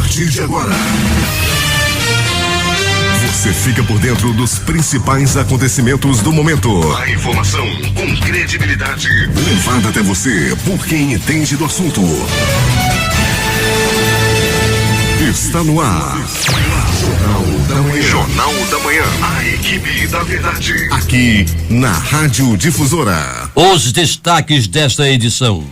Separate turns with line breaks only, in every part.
partir de agora, você fica por dentro dos principais acontecimentos do momento. A informação com credibilidade, levada até você por quem entende do assunto. Está no ar. Jornal da Manhã. Jornal da Manhã. A equipe da verdade. Aqui na Rádio Difusora.
Os destaques desta edição.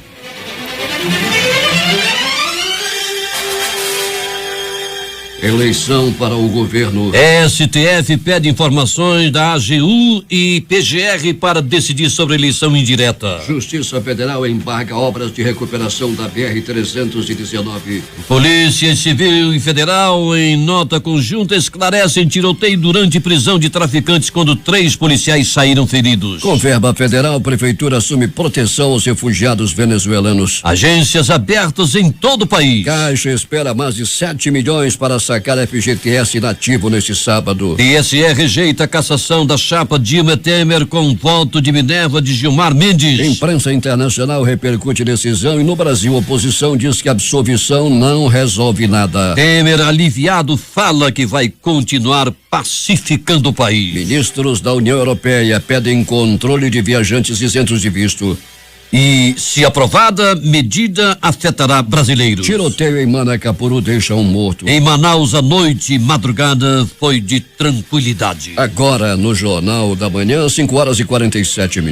Eleição para o governo.
STF pede informações da AGU e PGR para decidir sobre eleição indireta.
Justiça Federal embarga obras de recuperação da BR-319.
Polícia Civil e Federal, em nota conjunta, esclarecem tiroteio durante prisão de traficantes quando 3 policiais saíram feridos.
Com verba federal, Prefeitura assume proteção aos refugiados venezuelanos.
Agências abertas em todo o país.
Caixa espera mais de 7 milhões para sacar FGTS inativo neste sábado.
TSE rejeita a cassação da chapa Dilma Temer com voto de Minerva de Gilmar Mendes.
Imprensa internacional repercute decisão e no Brasil a oposição diz que a absolvição não resolve nada.
Temer, aliviado, fala que vai continuar pacificando o país.
Ministros da União Europeia pedem controle de viajantes isentos de visto.
E, se aprovada, medida afetará brasileiros.
Tiroteio em Manacapuru deixa um morto.
Em Manaus, a noite e madrugada foi de tranquilidade.
Agora, no Jornal da Manhã, 5h47.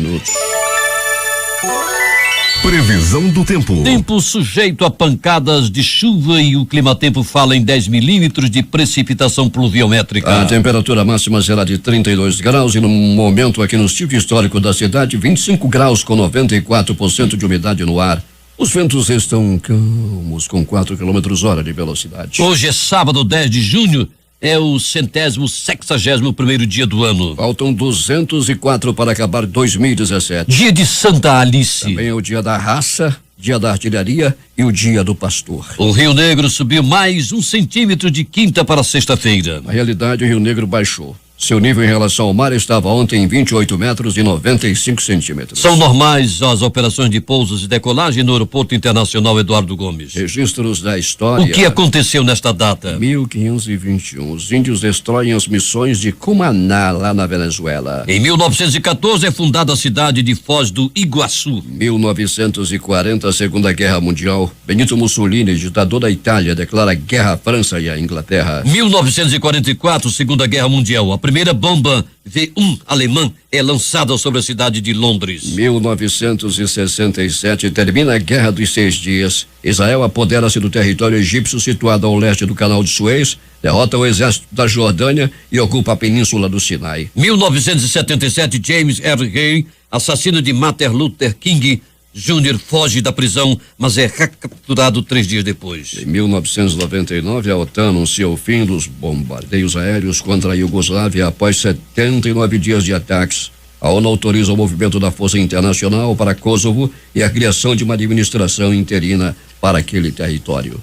Previsão do tempo.
Tempo sujeito a pancadas de chuva e o Climatempo fala em 10 milímetros de precipitação pluviométrica.
A temperatura máxima será de 32 graus e no momento aqui no sítio histórico da cidade, 25 graus com 94% de umidade no ar. Os ventos estão calmos com 4 km/h de velocidade.
Hoje é sábado, 10 de junho. É o 161º dia do ano.
Faltam 204 para acabar 2017.
Dia de Santa Alice.
Também é o dia da raça, dia da artilharia e o dia do pastor.
O Rio Negro subiu mais 1 centímetro de quinta para sexta-feira.
Na realidade, o Rio Negro baixou. Seu nível em relação ao mar estava ontem em 28 metros e 95 centímetros.
São normais as operações de pousos e decolagem no Aeroporto Internacional Eduardo Gomes.
Registros da história.
O que aconteceu nesta data?
1521. Os índios destroem as missões de Cumaná, lá na Venezuela.
Em 1914 é fundada a cidade de Foz do Iguaçu.
1940, Segunda Guerra Mundial. Benito Mussolini, ditador da Itália, declara guerra à França e à Inglaterra.
1944, Segunda Guerra Mundial. A primeira bomba V1 alemã é lançada sobre a cidade de Londres.
1967, termina a Guerra dos 6 Dias. Israel apodera-se do território egípcio situado ao leste do Canal de Suez, derrota o exército da Jordânia e ocupa a península do Sinai.
1977, James R. Hay, assassino de Martin Luther King Júnior, foge da prisão, mas é recapturado 3 dias depois.
Em 1999, a OTAN anuncia o fim dos bombardeios aéreos contra a Iugoslávia após 79 dias de ataques. A ONU autoriza o movimento da Força Internacional para Kosovo e a criação de uma administração interina para aquele território.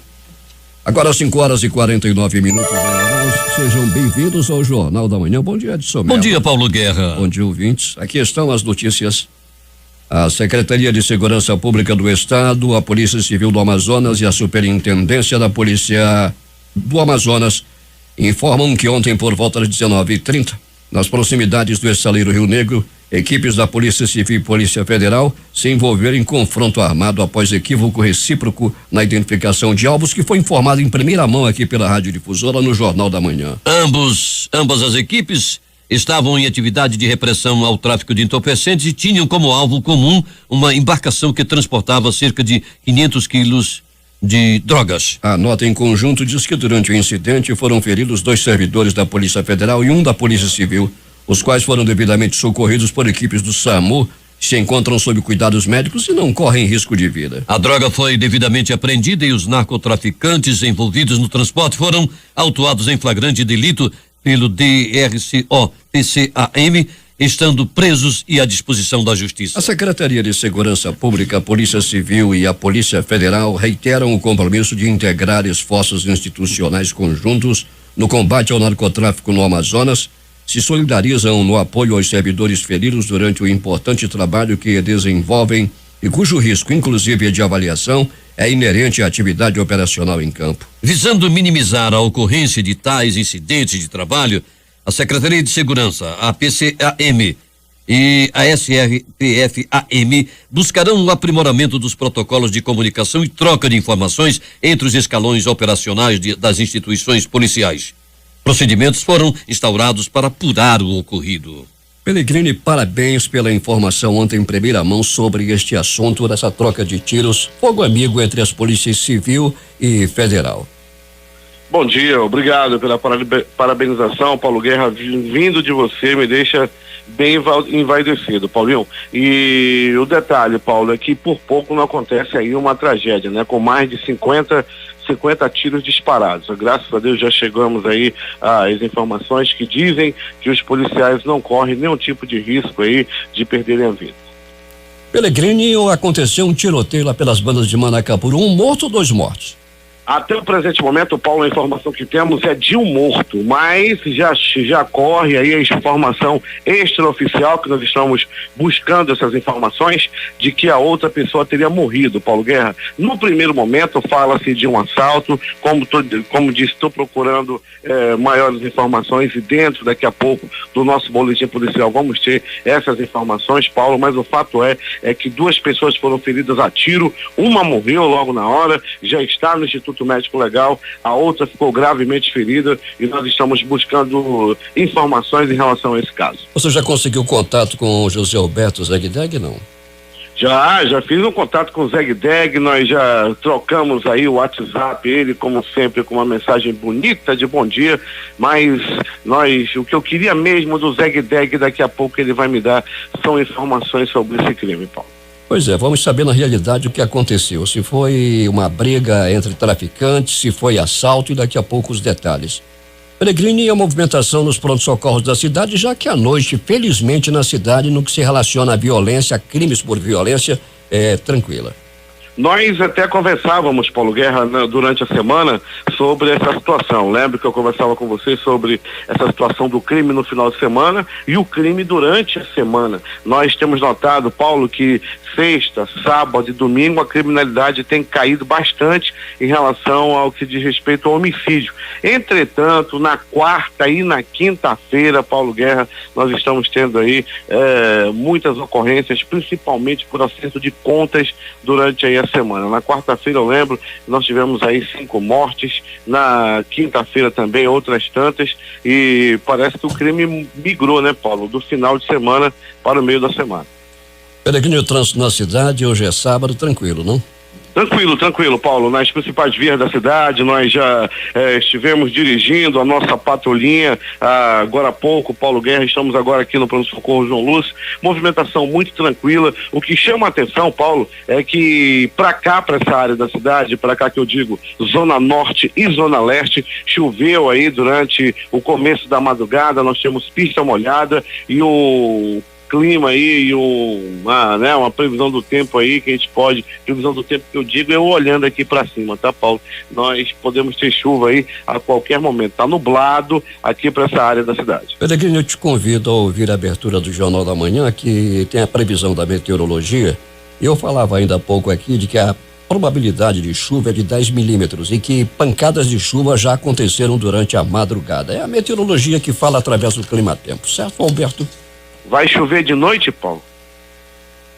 Agora 5h49. Sejam bem-vindos ao Jornal da Manhã. Bom dia, Edson.
Bom dia, Paulo Guerra.
Bom dia, ouvintes. Aqui estão as notícias. A Secretaria de Segurança Pública do Estado, a Polícia Civil do Amazonas e a Superintendência da Polícia do Amazonas informam que ontem, por volta das 19h30, nas proximidades do estaleiro Rio Negro, equipes da Polícia Civil e Polícia Federal se envolveram em confronto armado após equívoco recíproco na identificação de alvos, que foi informado em primeira mão aqui pela Rádio Difusora no Jornal da Manhã.
Ambas as equipes estavam em atividade de repressão ao tráfico de entorpecentes e tinham como alvo comum uma embarcação que transportava cerca de 500 quilos de drogas.
A nota em conjunto diz que durante o incidente foram feridos 2 servidores da Polícia Federal e 1 da Polícia Civil, os quais foram devidamente socorridos por equipes do SAMU, se encontram sob cuidados médicos e não correm risco de vida.
A droga foi devidamente apreendida e os narcotraficantes envolvidos no transporte foram autuados em flagrante delito pelo DRCO-PCAM, estando presos e à disposição da Justiça.
A Secretaria de Segurança Pública, a Polícia Civil e a Polícia Federal reiteram o compromisso de integrar esforços institucionais conjuntos no combate ao narcotráfico no Amazonas, se solidarizam no apoio aos servidores feridos durante o importante trabalho que desenvolvem e cujo risco, inclusive de avaliação, é inerente à atividade operacional em campo.
Visando minimizar a ocorrência de tais incidentes de trabalho, a Secretaria de Segurança, a PCAM e a SRPF-AM buscarão o aprimoramento dos protocolos de comunicação e troca de informações entre os escalões operacionais das instituições policiais. Procedimentos foram instaurados para apurar o ocorrido.
Pellegrini, parabéns pela informação ontem em primeira mão sobre este assunto dessa troca de tiros, fogo amigo entre as polícias civil e federal.
Bom dia, obrigado pela parabenização, Paulo Guerra, vindo de você me deixa bem envaidecido, Paulinho. E o detalhe, Paulo, é que por pouco não acontece aí uma tragédia, né? Com mais de 50 tiros disparados. Graças a Deus já chegamos aí às informações que dizem que os policiais não correm nenhum tipo de risco aí de perderem a vida.
Pellegrini, aconteceu um tiroteio lá pelas bandas de Manacapuru, 1 morto ou 2 mortos?
Até o presente momento, Paulo, a informação que temos é de 1 morto, mas já corre aí a informação extraoficial que nós estamos buscando essas informações de que a outra pessoa teria morrido, Paulo Guerra. No primeiro momento fala-se de um assalto, como disse, estou procurando maiores informações e dentro daqui a pouco do nosso boletim policial vamos ter essas informações, Paulo, mas o fato é que 2 pessoas foram feridas a tiro, uma morreu logo na hora, já está no Instituto Médico Legal, a outra ficou gravemente ferida e nós estamos buscando informações em relação a esse caso.
Você já conseguiu contato com o José Alberto Zegdeg, não?
Já fiz um contato com o Zegdeg, nós já trocamos aí o WhatsApp, ele como sempre com uma mensagem bonita de bom dia, mas o que eu queria mesmo do Zegdeg daqui a pouco ele vai me dar são informações sobre esse crime, Paulo.
Pois é, vamos saber na realidade o que aconteceu, se foi uma briga entre traficantes, se foi assalto e daqui a pouco os detalhes. Pellegrini, a movimentação nos prontos-socorros da cidade, já que à noite, felizmente na cidade, no que se relaciona à violência, a crimes por violência, é tranquila.
Nós até conversávamos, Paulo Guerra, durante a semana sobre essa situação. Lembro que eu conversava com você sobre essa situação do crime no final de semana e o crime durante a semana. Nós temos notado, Paulo, que sexta, sábado e domingo a criminalidade tem caído bastante em relação ao que diz respeito ao homicídio. Entretanto, na quarta e na quinta-feira, Paulo Guerra, nós estamos tendo aí muitas ocorrências, principalmente por acerto de contas durante aí a semana. Na quarta-feira eu lembro, nós tivemos aí 5 mortes, na quinta-feira também outras tantas e parece que o crime migrou, né, Paulo, do final de semana para o meio da semana.
Pellegrini, o trânsito na cidade, hoje é sábado, tranquilo, não?
Tranquilo, Paulo. Nas principais vias da cidade, nós já estivemos dirigindo a nossa patrulhinha agora há pouco, Paulo Guerra, estamos agora aqui no pronto-socorro João Lúcio, movimentação muito tranquila. O que chama a atenção, Paulo, é que para essa área da cidade, para cá que eu digo, Zona Norte e Zona Leste, choveu aí durante o começo da madrugada, nós temos pista molhada e o clima aí e uma previsão do tempo aí que a gente pode, previsão do tempo que eu digo, eu olhando aqui para cima, tá, Paulo? Nós podemos ter chuva aí a qualquer momento, tá nublado aqui para essa área da cidade.
Pellegrini, eu te convido a ouvir a abertura do Jornal da Manhã, que tem a previsão da meteorologia. Eu falava ainda há pouco aqui de que a probabilidade de chuva é de 10 milímetros e que pancadas de chuva já aconteceram durante a madrugada. É a meteorologia que fala através do clima-tempo, certo, Alberto?
Vai chover de noite, Paulo?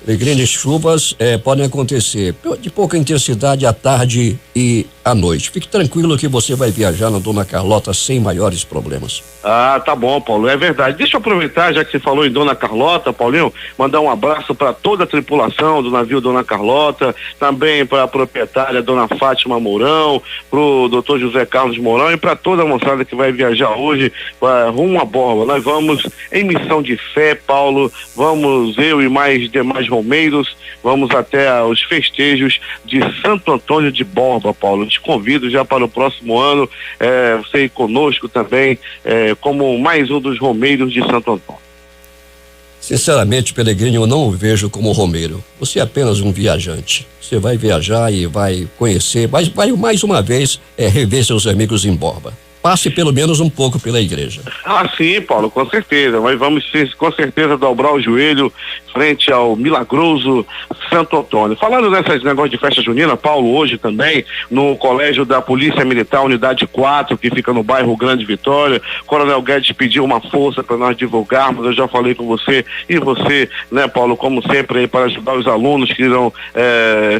Pellegrini, chuvas podem acontecer de pouca intensidade à tarde e à noite. Fique tranquilo que você vai viajar na Dona Carlota sem maiores problemas.
Ah, tá bom, Paulo, é verdade. Deixa eu aproveitar, já que você falou em Dona Carlota, Paulinho, mandar um abraço para toda a tripulação do navio Dona Carlota, também para a proprietária Dona Fátima Mourão, pro Dr. José Carlos Mourão e para toda a moçada que vai viajar hoje rumo à borba. Nós vamos em missão de fé, Paulo, vamos eu e mais demais romeiros, vamos até os festejos de Santo Antônio de Borba, Paulo. Te convido já para o próximo ano, você ir conosco também, como mais um dos romeiros de Santo Antônio.
Sinceramente, Pellegrini, eu não o vejo como romeiro. Você é apenas um viajante. Você vai viajar e vai conhecer, mas vai mais uma vez rever seus amigos em Borba. passe pelo menos um pouco pela igreja.
Ah, sim, Paulo, com certeza. Mas vamos com certeza dobrar o joelho frente ao milagroso Santo Antônio. Falando dessas negócios de festa junina, Paulo, hoje também, no Colégio da Polícia Militar, Unidade 4, que fica no bairro Grande Vitória, Coronel Guedes pediu uma força para nós divulgarmos. Eu já falei com você, e você, né, Paulo, como sempre, aí, para ajudar os alunos que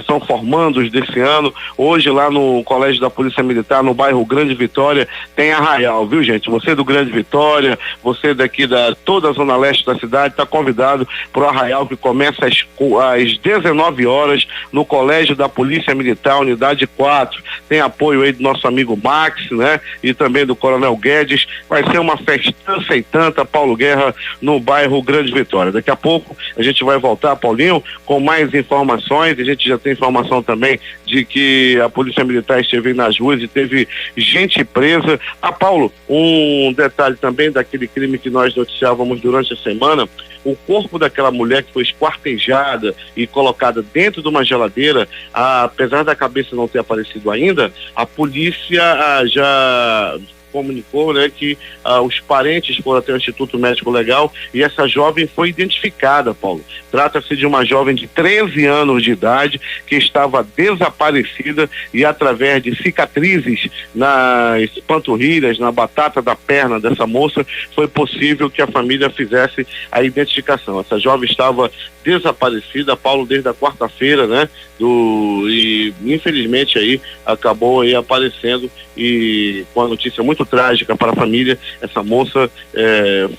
são formandos desse ano. Hoje, lá no Colégio da Polícia Militar, no bairro Grande Vitória, tem arraial, viu, gente? Você do Grande Vitória, você daqui da toda a zona leste da cidade, está convidado para o arraial que começa às 19 horas no Colégio da Polícia Militar, Unidade 4. Tem apoio aí do nosso amigo Max, né? E também do Coronel Guedes. Vai ser uma festança e tanta, Paulo Guerra, no bairro Grande Vitória. Daqui a pouco a gente vai voltar, Paulinho, com mais informações. A gente já tem informação também de que a Polícia Militar esteve nas ruas e teve gente presa. Paulo, um detalhe também daquele crime que nós noticiávamos durante a semana: o corpo daquela mulher que foi esquartejada e colocada dentro de uma geladeira, apesar da cabeça não ter aparecido ainda, a polícia já comunicou, né, que os parentes foram até o Instituto Médico Legal e essa jovem foi identificada, Paulo. Trata-se de uma jovem de 13 anos de idade que estava desaparecida e através de cicatrizes nas panturrilhas, na batata da perna dessa moça, foi possível que a família fizesse a identificação. Essa jovem estava desaparecida, Paulo, desde a quarta-feira, né? E infelizmente aí acabou aí aparecendo, e com a notícia muito trágica para a família. Essa moça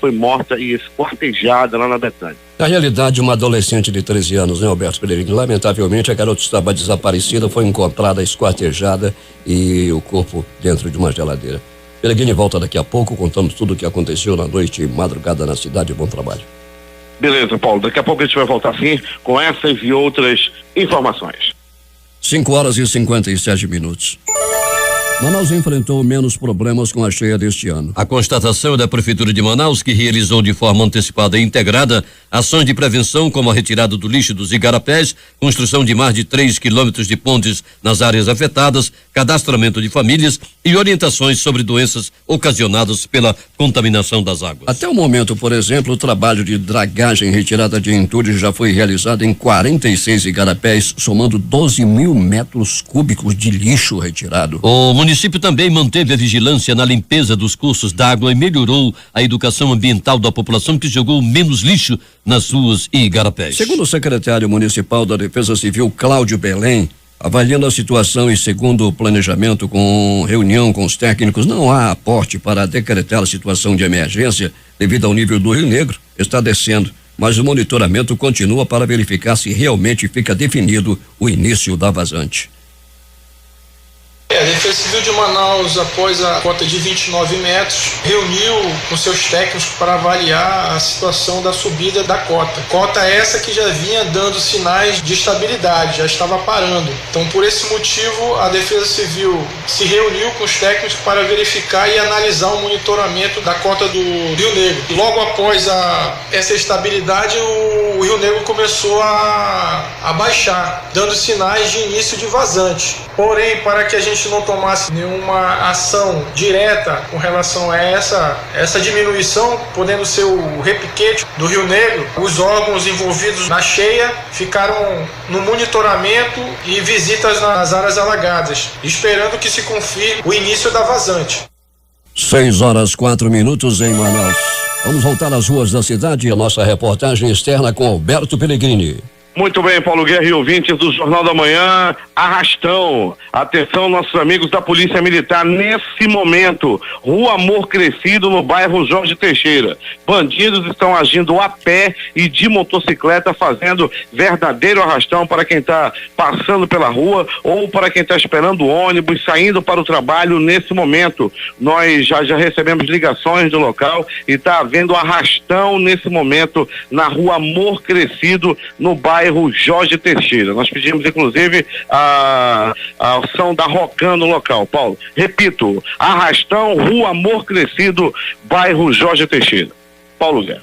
foi morta e esquartejada lá na Betânia.
Na realidade, uma adolescente de 13 anos, né, Alberto Pereira? Lamentavelmente, a garota estava desaparecida, foi encontrada esquartejada e o corpo dentro de uma geladeira. Peregrine volta daqui a pouco, contamos tudo o que aconteceu na noite e madrugada na cidade. Bom trabalho.
Beleza, Paulo. Daqui a pouco a gente vai voltar sim com essas e outras informações.
5:57. Manaus enfrentou menos problemas com a cheia deste ano.
A constatação é da Prefeitura de Manaus, que realizou de forma antecipada e integrada ações de prevenção, como a retirada do lixo dos igarapés, construção de mais de 3 quilômetros de pontes nas áreas afetadas, cadastramento de famílias e orientações sobre doenças ocasionadas pela contaminação das águas.
Até o momento, por exemplo, o trabalho de dragagem e retirada de entulhos já foi realizado em 46 igarapés, somando 12 mil metros cúbicos de lixo retirado.
O município também manteve a vigilância na limpeza dos cursos d'água e melhorou a educação ambiental da população, que jogou menos lixo nas ruas e igarapés.
Segundo o secretário municipal da Defesa Civil, Cláudio Belém, avaliando a situação e segundo o planejamento com reunião com os técnicos, não há aporte para decretar a situação de emergência devido ao nível do Rio Negro, está descendo, mas o monitoramento continua para verificar se realmente fica definido o início da vazante.
A Defesa Civil de Manaus, após a cota de 29 metros, reuniu com seus técnicos para avaliar a situação da subida da cota. Cota essa que já vinha dando sinais de estabilidade, já estava parando. Então, por esse motivo, a Defesa Civil se reuniu com os técnicos para verificar e analisar o monitoramento da cota do Rio Negro. Logo após essa estabilidade, o Rio Negro começou a baixar, dando sinais de início de vazante. Porém, para que a gente não tomasse nenhuma ação direta com relação a essa diminuição, podendo ser o repiquete do Rio Negro, os órgãos envolvidos na cheia ficaram no monitoramento e visitas nas áreas alagadas, esperando que se confirme o início da vazante.
6:04 em Manaus. Vamos voltar às ruas da cidade e a nossa reportagem externa com Alberto Pellegrini.
Muito bem, Paulo Guerra e ouvintes do Jornal da Manhã, arrastão. Atenção, nossos amigos da Polícia Militar, nesse momento, Rua Amor Crescido, no bairro Jorge Teixeira. Bandidos estão agindo a pé e de motocicleta, fazendo verdadeiro arrastão para quem está passando pela rua ou para quem está esperando o ônibus, saindo para o trabalho nesse momento. Nós já recebemos ligações do local e está havendo arrastão nesse momento na Rua Amor Crescido, no bairro Jorge Teixeira. Nós pedimos, inclusive, a ação da Rocan no local. Paulo, repito, arrastão, Rua Amor Crescido, bairro Jorge Teixeira. Paulo Guerra.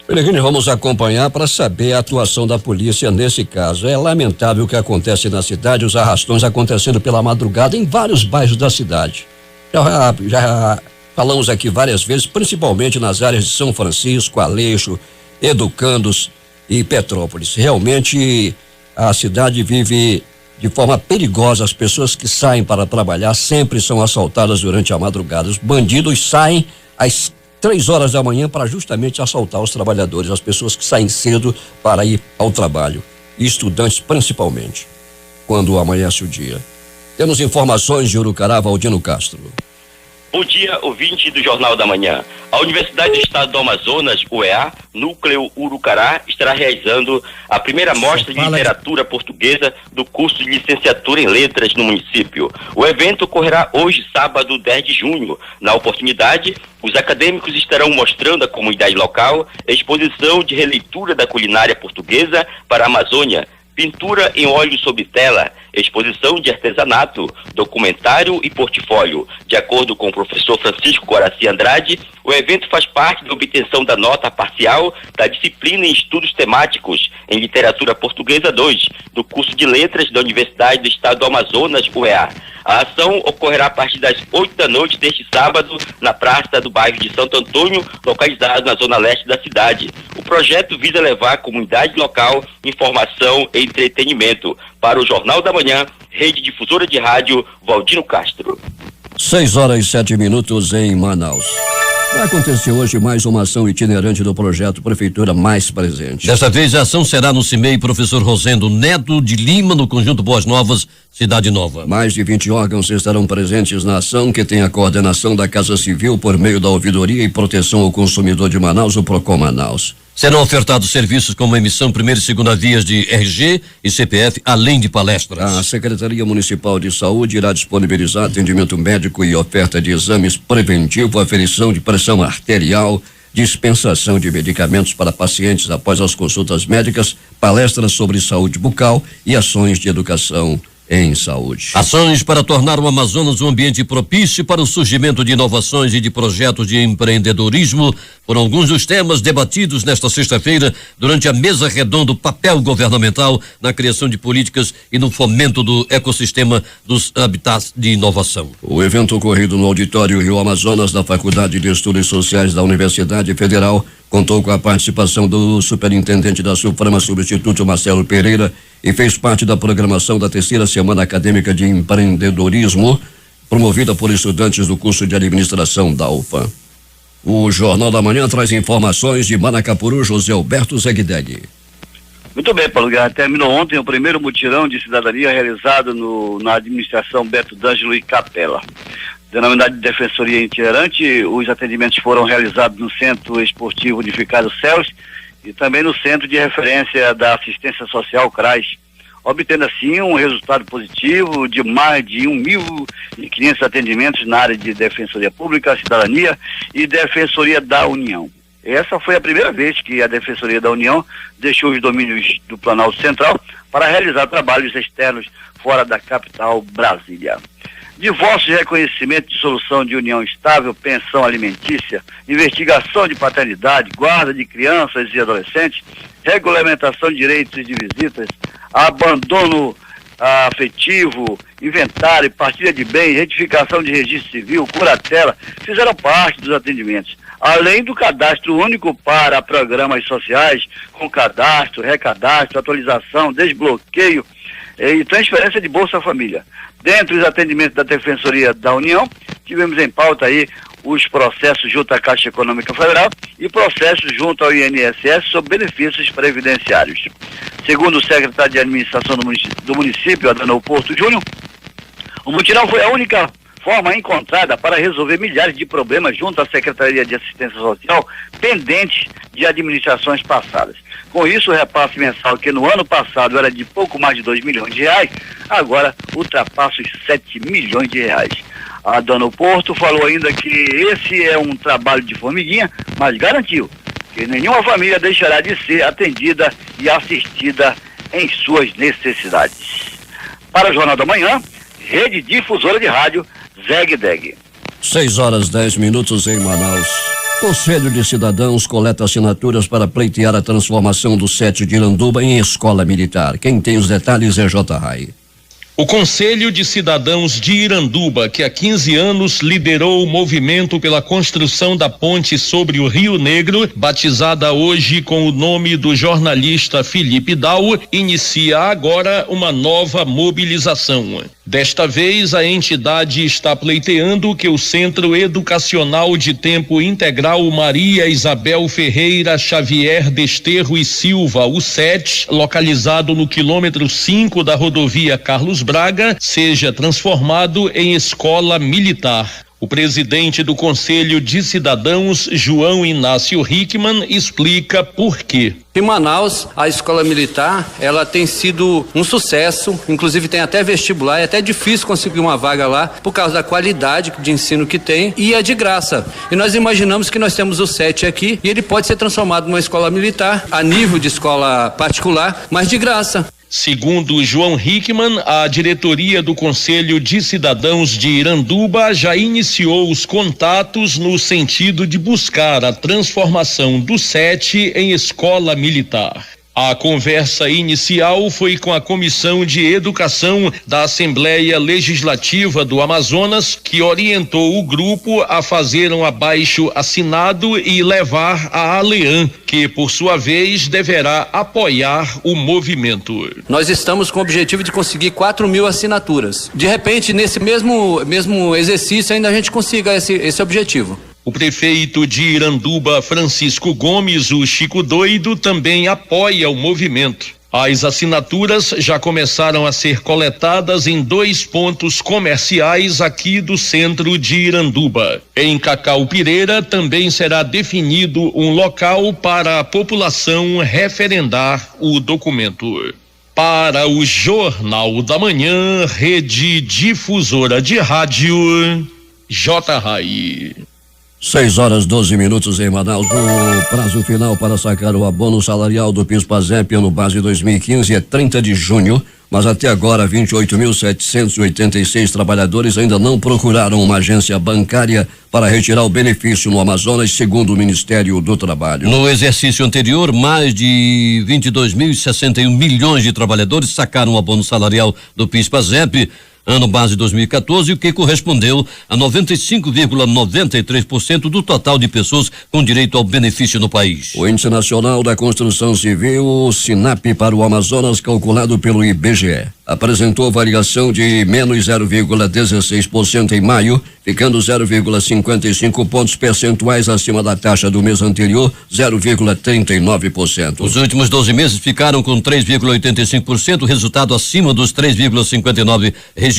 Pellegrini, vamos acompanhar para saber a atuação da polícia nesse caso. É lamentável o que acontece na cidade, os arrastões acontecendo pela madrugada em vários bairros da cidade. Já falamos aqui várias vezes, principalmente nas áreas de São Francisco, Aleixo, Educandos e Petrópolis. Realmente a cidade vive de forma perigosa. As pessoas que saem para trabalhar sempre são assaltadas durante a madrugada. Os bandidos saem às 3 horas da manhã para justamente assaltar os trabalhadores, as pessoas que saem cedo para ir ao trabalho, e estudantes principalmente, quando amanhece o dia. Temos informações de Urucará, Valdino Castro.
Bom dia, ouvinte do Jornal da Manhã. A Universidade do Estado do Amazonas, UEA, Núcleo Urucará, estará realizando a primeira mostra de literatura portuguesa do curso de licenciatura em letras no município. O evento ocorrerá hoje, sábado, 10 de junho. Na oportunidade, os acadêmicos estarão mostrando à comunidade local a exposição de releitura da culinária portuguesa para a Amazônia, pintura em óleo sobre tela, exposição de artesanato, documentário e portfólio. De acordo com o professor Francisco Guaraci Andrade, o evento faz parte da obtenção da nota parcial da disciplina em estudos temáticos em literatura portuguesa 2, do curso de letras da Universidade do Estado do Amazonas, UEA. A ação ocorrerá a partir das 8 da noite deste sábado, na praça do bairro de Santo Antônio, localizado na zona leste da cidade. O projeto visa levar à comunidade local informação e entretenimento. Para o Jornal da Manhã, Rede Difusora de Rádio, Valdino Castro.
6:07 em Manaus. Vai acontecer hoje mais uma ação itinerante do projeto Prefeitura Mais Presente.
Dessa vez a ação será no CIMEI Professor Rosendo Neto de Lima, no conjunto Boas Novas, Cidade Nova.
Mais de 20 órgãos estarão presentes na ação, que tem a coordenação da Casa Civil por meio da Ouvidoria e Proteção ao Consumidor de Manaus, o Procon Manaus.
Serão ofertados serviços como emissão primeira e segunda vias de RG e CPF, além de palestras.
A Secretaria Municipal de Saúde irá disponibilizar atendimento médico e oferta de exames preventivos, aferição de pressão arterial, dispensação de medicamentos para pacientes após as consultas médicas, palestras sobre saúde bucal e ações de educação em saúde.
Ações para tornar o Amazonas um ambiente propício para o surgimento de inovações e de projetos de empreendedorismo foram alguns dos temas debatidos nesta sexta-feira durante a mesa redonda, o papel governamental na criação de políticas e no fomento do ecossistema dos habitats de inovação.
O evento ocorrido no Auditório Rio Amazonas da Faculdade de Estudos Sociais da Universidade Federal contou com a participação do superintendente da Suprema, substituto Marcelo Pereira, e fez parte da programação da 3ª Semana Acadêmica de Empreendedorismo, promovida por estudantes do curso de administração da UFAM. O Jornal da Manhã traz informações de Manacapuru, José Alberto Zegdeg.
Muito bem, Paulo Guerra. Terminou ontem o primeiro mutirão de cidadania realizado na administração Beto D'Angelo e Capela. Denominado de Defensoria Itinerante, os atendimentos foram realizados no Centro Esportivo Unificado Celos e também no Centro de Referência da Assistência Social CRAS, obtendo assim um resultado positivo de mais de 1.500 atendimentos na área de Defensoria Pública, Cidadania e Defensoria da União. Essa foi a primeira vez que a Defensoria da União deixou os domínios do Planalto Central para realizar trabalhos externos fora da capital, Brasília. Divórcio e reconhecimento de solução de união estável, pensão alimentícia, investigação de paternidade, guarda de crianças e adolescentes, regulamentação de direitos de visitas, abandono afetivo, inventário, partilha de bens, retificação de registro civil, curatela, fizeram parte dos atendimentos. Além do cadastro único para programas sociais, com cadastro, recadastro, atualização, desbloqueio e transferência de Bolsa Família. Dentre os atendimentos da Defensoria da União, tivemos em pauta aí os processos junto à Caixa Econômica Federal e processos junto ao INSS sobre benefícios previdenciários. Segundo o secretário de Administração do município, Adanor Porto Júnior, o mutirão foi a única forma encontrada para resolver milhares de problemas junto à Secretaria de Assistência Social pendentes de administrações passadas. Com isso, o repasse mensal, que no ano passado era de pouco mais de R$2 milhões, agora ultrapassa os R$7 milhões. A dona Porto falou ainda que esse é um trabalho de formiguinha, mas garantiu que nenhuma família deixará de ser atendida e assistida em suas necessidades. Para o Jornal da Manhã, Rede Difusora de Rádio, Zegdeg.
6:10 em Manaus. Conselho de Cidadãos coleta assinaturas para pleitear a transformação do SET de Iranduba em escola militar. Quem tem os detalhes é J. Rai.
O Conselho de Cidadãos de Iranduba, que há 15 anos liderou o movimento pela construção da ponte sobre o Rio Negro, batizada hoje com o nome do jornalista Felipe Dau, inicia agora uma nova mobilização. Desta vez, a entidade está pleiteando que o Centro Educacional de Tempo Integral Maria Isabel Ferreira Xavier Desterro e Silva, o SET, localizado no quilômetro 5 da rodovia Carlos Braga, seja transformado em escola militar. O presidente do Conselho de Cidadãos, João Inácio Hickman, explica por quê.
Em Manaus, a escola militar, ela tem sido um sucesso, inclusive tem até vestibular, é até difícil conseguir uma vaga lá por causa da qualidade de ensino que tem e é de graça. E nós imaginamos que nós temos o SET aqui e ele pode ser transformado numa escola militar, a nível de escola particular, mas de graça.
Segundo João Hickman, a diretoria do Conselho de Cidadãos de Iranduba já iniciou os contatos no sentido de buscar a transformação do SET em escola militar. A conversa inicial foi com a Comissão de Educação da Assembleia Legislativa do Amazonas, que orientou o grupo a fazer um abaixo-assinado e levar a ALEAN, que por sua vez deverá apoiar o movimento.
Nós estamos com o objetivo de conseguir 4.000 assinaturas. De repente, nesse mesmo exercício, ainda a gente consiga esse objetivo.
O prefeito de Iranduba, Francisco Gomes, o Chico Doido, também apoia o movimento. As assinaturas já começaram a ser coletadas em 2 pontos comerciais aqui do centro de Iranduba. Em Cacaupireira também será definido um local para a população referendar o documento. Para o Jornal da Manhã, Rede Difusora de Rádio, J. Rai.
6h12 em Manaus. O prazo final para sacar o abono salarial do PIS/PASEP ano base 2015 é 30 de junho, mas até agora 28.786 trabalhadores ainda não procuraram uma agência bancária para retirar o benefício no Amazonas, segundo o Ministério do Trabalho.
No exercício anterior, mais de 22.061 milhões de trabalhadores sacaram o abono salarial do PIS/PASEP ano base 2014, o que correspondeu a 95,93% do total de pessoas com direito ao benefício no país.
O Índice Nacional da Construção Civil, o SINAP, para o Amazonas, calculado pelo IBGE, apresentou variação de menos 0,16% em maio, ficando 0,55 pontos percentuais acima da taxa do mês anterior, 0,39%.
Os últimos 12 meses ficaram com 3,85%, resultado acima dos 3,59% registrados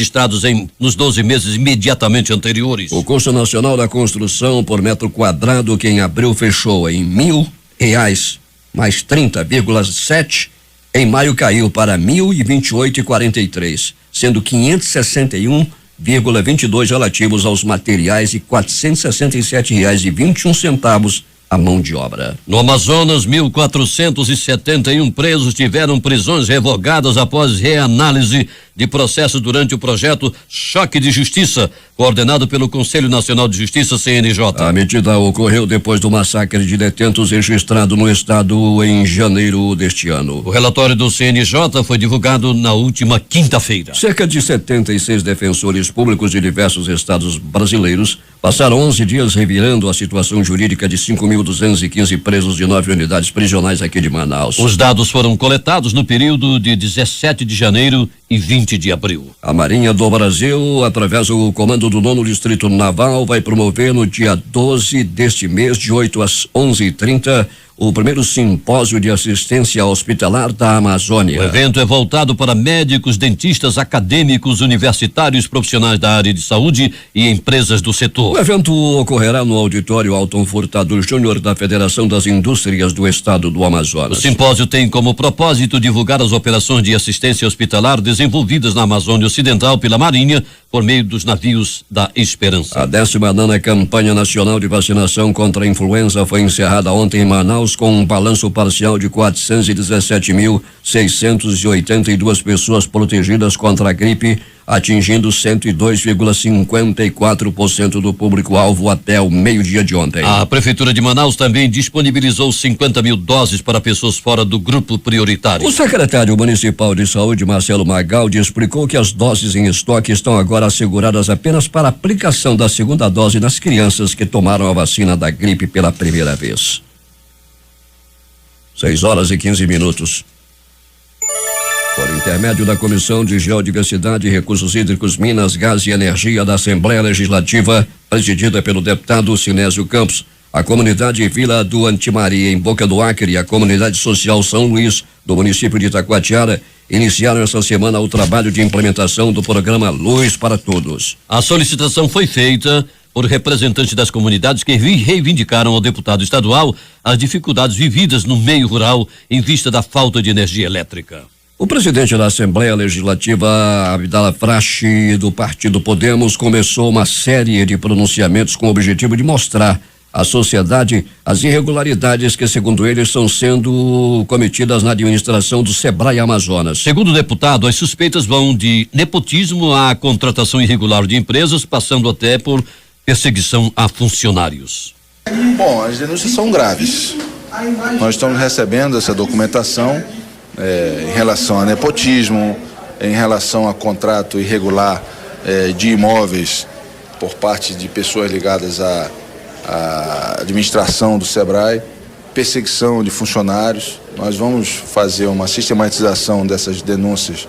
nos 12 meses imediatamente anteriores.
O custo nacional da construção por metro quadrado, que em abril fechou em R$1.000 mais 30,7, em maio caiu para R$1.028,43, sendo 561,22 relativos aos materiais e R$467,21 a mão de obra.
No Amazonas, 1.471 presos tiveram prisões revogadas após reanálise de processo durante o projeto Choque de Justiça, coordenado pelo Conselho Nacional de Justiça, CNJ.
A medida ocorreu depois do massacre de detentos registrado no estado em janeiro deste ano.
O relatório do CNJ foi divulgado na última quinta-feira.
Cerca de 76 defensores públicos de diversos estados brasileiros passaram 11 dias revirando a situação jurídica de 5.215 presos de 9 unidades prisionais aqui de Manaus.
Os dados foram coletados no período de 17 de janeiro e 20 de abril.
A Marinha do Brasil, através do comando do 9º Distrito Naval, vai promover no dia 12 deste mês, de 8 às 11h30, o primeiro simpósio de assistência hospitalar da Amazônia.
O evento é voltado para médicos, dentistas, acadêmicos, universitários, profissionais da área de saúde e empresas do setor.
O evento ocorrerá no auditório Alton Furtado Júnior da Federação das Indústrias do Estado do Amazonas.
O simpósio tem como propósito divulgar as operações de assistência hospitalar desenvolvidas na Amazônia Ocidental pela Marinha por meio dos navios da Esperança.
A 19ª campanha nacional de vacinação contra a influenza foi encerrada ontem em Manaus com um balanço parcial de 417.682 pessoas protegidas contra a gripe, atingindo 102,54% do público-alvo até o meio-dia de ontem.
A Prefeitura de Manaus também disponibilizou 50 mil doses para pessoas fora do grupo prioritário.
O secretário municipal de saúde, Marcelo Magaldi, explicou que as doses em estoque estão agora asseguradas apenas para aplicação da segunda dose nas crianças que tomaram a vacina da gripe pela primeira vez. 6:15. Por intermédio da Comissão de Geodiversidade, Recursos Hídricos, Minas, Gás e Energia da Assembleia Legislativa, presidida pelo deputado Sinésio Campos, a comunidade Vila do Antimaria, em Boca do Acre, e a comunidade social São Luís, do município de Itacoatiara, iniciaram essa semana o trabalho de implementação do programa Luz para Todos.
A solicitação foi feita por representantes das comunidades que reivindicaram ao deputado estadual as dificuldades vividas no meio rural em vista da falta de energia elétrica.
O presidente da Assembleia Legislativa, Abdala Frache, do Partido Podemos, começou uma série de pronunciamentos com o objetivo de mostrar à sociedade as irregularidades que, segundo ele, estão sendo cometidas na administração do Sebrae Amazonas.
Segundo o deputado, as suspeitas vão de nepotismo à contratação irregular de empresas, passando até por perseguição a funcionários.
Bom, as denúncias são graves. Nós estamos recebendo essa documentação em relação a nepotismo, em relação a contrato irregular de imóveis por parte de pessoas ligadas à administração do Sebrae, perseguição de funcionários. Nós vamos fazer uma sistematização dessas denúncias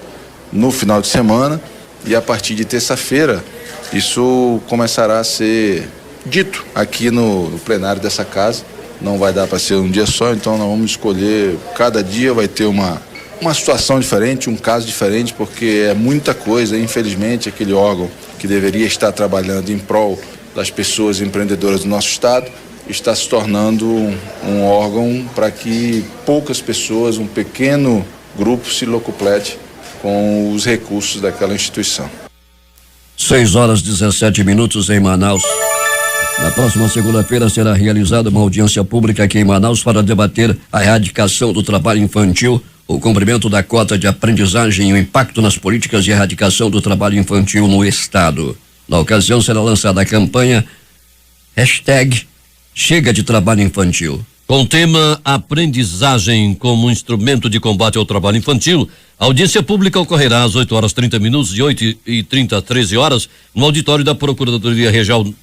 no final de semana e a partir de terça-feira isso começará a ser dito aqui no plenário dessa casa. Não vai dar para ser um dia só, então nós vamos escolher, cada dia vai ter uma situação diferente, um caso diferente, porque é muita coisa. Infelizmente, aquele órgão que deveria estar trabalhando em prol das pessoas empreendedoras do nosso estado está se tornando um órgão para que poucas pessoas, um pequeno grupo se locuplete com os recursos daquela instituição.
6:17 em Manaus. Na próxima segunda-feira será realizada uma audiência pública aqui em Manaus para debater a erradicação do trabalho infantil, o cumprimento da cota de aprendizagem e o impacto nas políticas de erradicação do trabalho infantil no estado. Na ocasião será lançada a campanha #Chega de Trabalho Infantil.
Com o tema Aprendizagem como instrumento de combate ao trabalho infantil, a audiência pública ocorrerá às 8h30, de 8h30 a 13h, no auditório da Procuradoria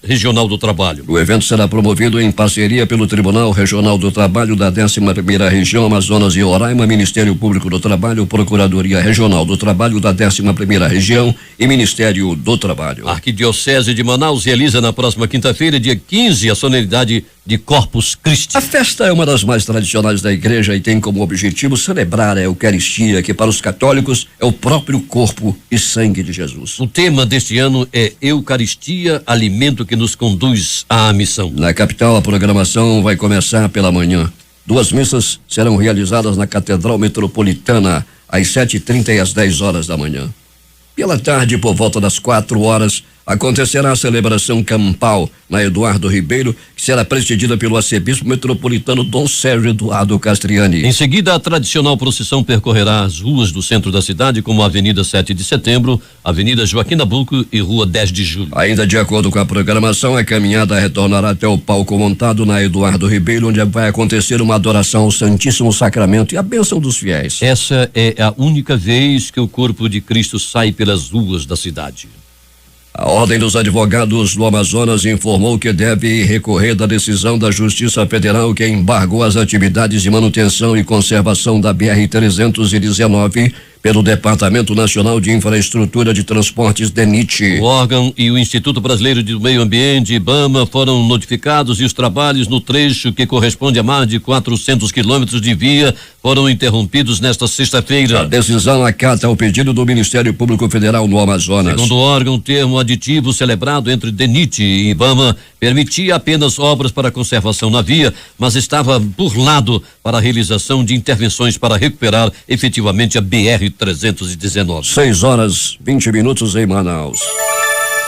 Regional do Trabalho.
O evento será promovido em parceria pelo Tribunal Regional do Trabalho da 11ª Região Amazonas e Roraima, Ministério Público do Trabalho, Procuradoria Regional do Trabalho da 11ª Região e Ministério do Trabalho.
A Arquidiocese de Manaus realiza na próxima quinta-feira, dia 15, a solenidade de Corpus Christi.
A festa é uma das mais tradicionais da igreja e tem como objetivo celebrar a Eucaristia, que para os católicos é o próprio corpo e sangue de Jesus.
O tema deste ano é Eucaristia, alimento que nos conduz à missão.
Na capital, a programação vai começar pela manhã. 2 missas serão realizadas na Catedral Metropolitana às 7h30 e às 10h da manhã. Pela tarde, por volta das 4h, acontecerá a celebração campal na Eduardo Ribeiro, que será presidida pelo arcebispo metropolitano Dom Sérgio Eduardo Castriani.
Em seguida, a tradicional procissão percorrerá as ruas do centro da cidade, como a Avenida 7 de Setembro, Avenida Joaquim Nabuco e Rua 10 de Julho.
Ainda de acordo com a programação, a caminhada retornará até o palco montado na Eduardo Ribeiro, onde vai acontecer uma adoração ao Santíssimo Sacramento e a bênção dos fiéis.
Essa é a única vez que o corpo de Cristo sai pelas ruas da cidade.
A Ordem dos Advogados do Amazonas informou que deve recorrer da decisão da Justiça Federal que embargou as atividades de manutenção e conservação da BR-319 pelo Departamento Nacional de Infraestrutura de Transportes, DENIT.
O órgão e o Instituto Brasileiro de Meio Ambiente, IBAMA, foram notificados e os trabalhos no trecho que corresponde a mais de 400 quilômetros de via foram interrompidos nesta sexta-feira.
A decisão acata o pedido do Ministério Público Federal no Amazonas.
Segundo o órgão, o termo aditivo celebrado entre DENIT e IBAMA permitia apenas obras para conservação na via, mas estava burlado para a realização de intervenções para recuperar efetivamente a BR-319.
6h20 em Manaus.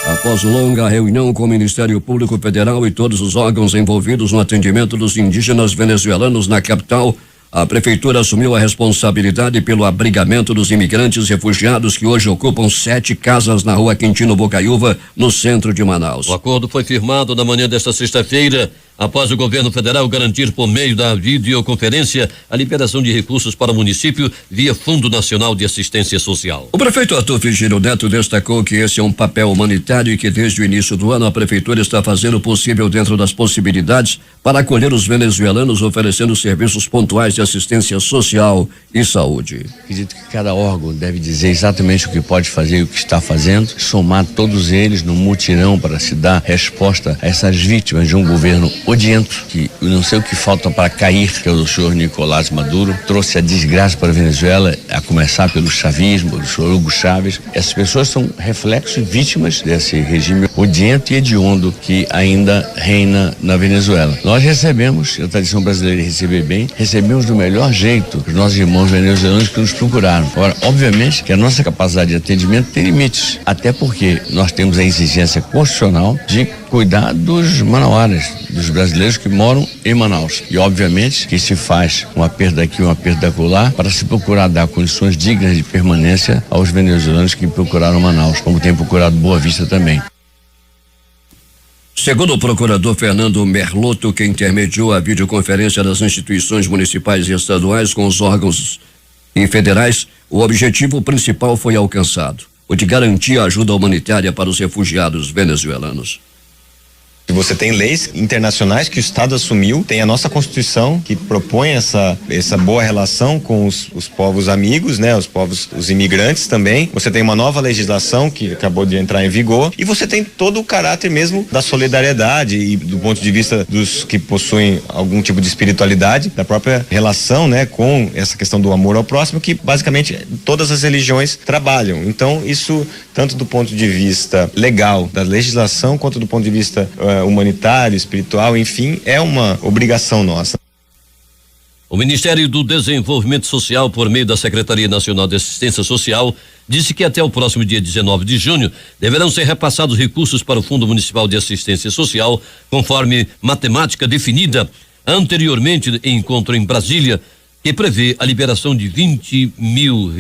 Após longa reunião com o Ministério Público Federal e todos os órgãos envolvidos no atendimento dos indígenas venezuelanos na capital, A prefeitura assumiu a responsabilidade pelo abrigamento dos imigrantes refugiados que hoje ocupam 7 casas na rua Quintino Bocaiúva, no centro de Manaus.
O acordo foi firmado na manhã desta sexta-feira, após o governo federal garantir por meio da videoconferência a liberação de recursos para o município via Fundo Nacional de Assistência Social.
O prefeito Arthur Vigílio Neto destacou que esse é um papel humanitário e que desde o início do ano a prefeitura está fazendo o possível dentro das possibilidades para acolher os venezuelanos, oferecendo serviços pontuais de assistência social e saúde.
Acredito que cada órgão deve dizer exatamente o que pode fazer e o que está fazendo, somar todos eles num mutirão para se dar resposta a essas vítimas de um governo odiento, que eu não sei o que falta para cair, que é o senhor Nicolás Maduro, trouxe a desgraça para a Venezuela, a começar pelo chavismo, pelo senhor Hugo Chávez. Essas pessoas são reflexos e vítimas desse regime odiento e hediondo que ainda reina na Venezuela. Nós recebemos, a tradição brasileira é receber bem, recebemos do melhor jeito os nossos irmãos venezuelanos que nos procuraram. Agora, obviamente que a nossa capacidade de atendimento tem limites, até porque nós temos a exigência constitucional de cuidar dos manauaras, dos brasileiros que moram em Manaus. E obviamente que se faz um aperto daqui, um aperto acolá, para se procurar dar condições dignas de permanência aos venezuelanos que procuraram Manaus, como tem procurado Boa Vista também.
Segundo o procurador Fernando Merlotto, que intermediou a videoconferência das instituições municipais e estaduais com os órgãos e federais, o objetivo principal foi alcançado: o de garantir a ajuda humanitária para os refugiados venezuelanos.
Você tem leis internacionais que o Estado assumiu, tem a nossa Constituição que propõe essa boa relação com os povos amigos, né? Os imigrantes também. Você tem uma nova legislação que acabou de entrar em vigor e você tem todo o caráter mesmo da solidariedade e do ponto de vista dos que possuem algum tipo de espiritualidade, da própria relação, né? Com essa questão do amor ao próximo, que basicamente todas as religiões trabalham. Então isso, tanto do ponto de vista legal da legislação, quanto do ponto de vista humanitário, espiritual, enfim, é uma obrigação nossa.
O Ministério do Desenvolvimento Social, por meio da Secretaria Nacional de Assistência Social, disse que até o próximo dia 19 de junho deverão ser repassados recursos para o Fundo Municipal de Assistência Social, conforme matemática definida anteriormente em encontro em Brasília, que prevê a liberação de R$20 mil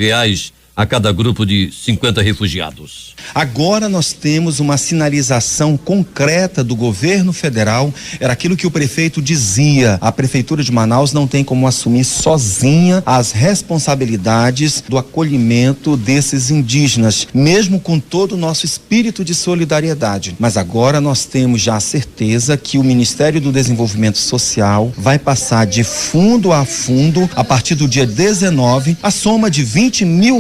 a cada grupo de 50 refugiados.
Agora nós temos uma sinalização concreta do governo federal. Era aquilo que o prefeito dizia: a prefeitura de Manaus não tem como assumir sozinha as responsabilidades do acolhimento desses indígenas, mesmo com todo o nosso espírito de solidariedade. Mas agora nós temos já a certeza que o Ministério do Desenvolvimento Social vai passar de fundo a fundo, a partir do dia 19, a soma de R$20 mil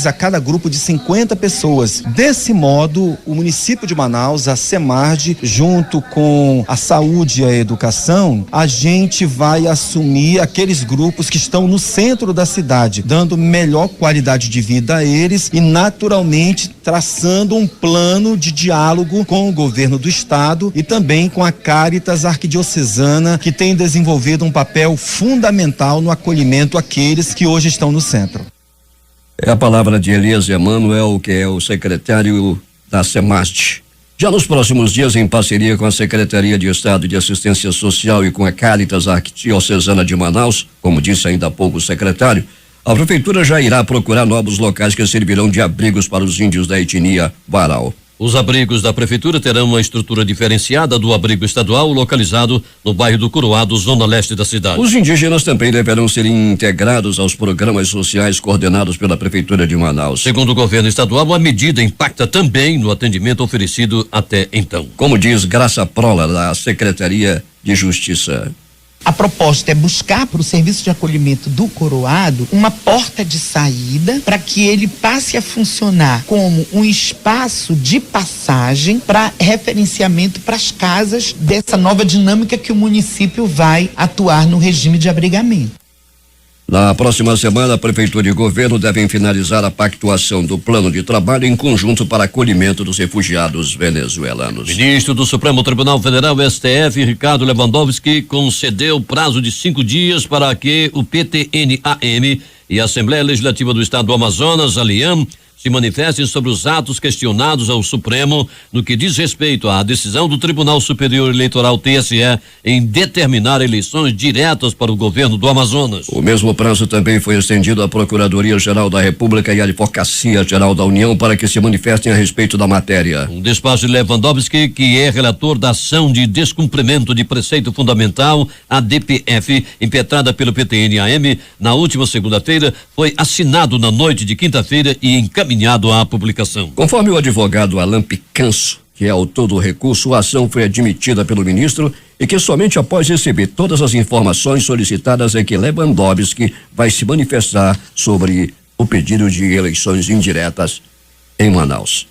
a cada grupo de 50 pessoas. Desse modo, o município de Manaus, a Semarge, junto com a saúde e a educação, a gente vai assumir aqueles grupos que estão no centro da cidade, dando melhor qualidade de vida a eles e, naturalmente, traçando um plano de diálogo com o governo do estado e também com a Cáritas Arquidiocesana, que tem desenvolvido um papel fundamental no acolhimento àqueles que hoje estão no centro.
É a palavra de Elias Emanuel, que é o secretário da Semarge. Já nos próximos dias, em parceria com a Secretaria de Estado de Assistência Social e com a Cáritas Arquidiocesana de Manaus, como disse ainda há pouco o secretário, a prefeitura já irá procurar novos locais que servirão de abrigos para os índios da etnia Warao.
Os abrigos da prefeitura terão uma estrutura diferenciada do abrigo estadual, localizado no bairro do Coroado, zona leste da cidade.
Os indígenas também deverão ser integrados aos programas sociais coordenados pela prefeitura de Manaus.
Segundo o governo estadual, a medida impacta também no atendimento oferecido até então.
Como diz Graça Prola, da Secretaria de Justiça.
A proposta é buscar para o serviço de acolhimento do Coroado uma porta de saída para que ele passe a funcionar como um espaço de passagem para referenciamento para as casas dessa nova dinâmica que o município vai atuar no regime de abrigamento.
Na próxima semana, a Prefeitura e o Governo devem finalizar a pactuação do plano de trabalho em conjunto para acolhimento dos refugiados venezuelanos.
Ministro do Supremo Tribunal Federal, STF, Ricardo Lewandowski, concedeu prazo de 5 dias para que o PTNAM e a Assembleia Legislativa do Estado do Amazonas, a LIAM, se manifestem sobre os atos questionados ao Supremo no que diz respeito à decisão do Tribunal Superior Eleitoral TSE em determinar eleições diretas para o governo do Amazonas.
O mesmo prazo também foi estendido à Procuradoria-Geral da República e à Advocacia-Geral da União para que se manifestem a respeito da matéria.
Um despacho de Lewandowski, que é relator da ação de descumprimento de preceito fundamental, a DPF, impetrada pelo PTN-AM na última segunda-feira, foi assinado na noite de quinta-feira e encaminhado à publicação.
Conforme o advogado Alain Picanso, que é autor do recurso, a ação foi admitida pelo ministro e que somente após receber todas as informações solicitadas é que Lewandowski vai se manifestar sobre o pedido de eleições indiretas em Manaus.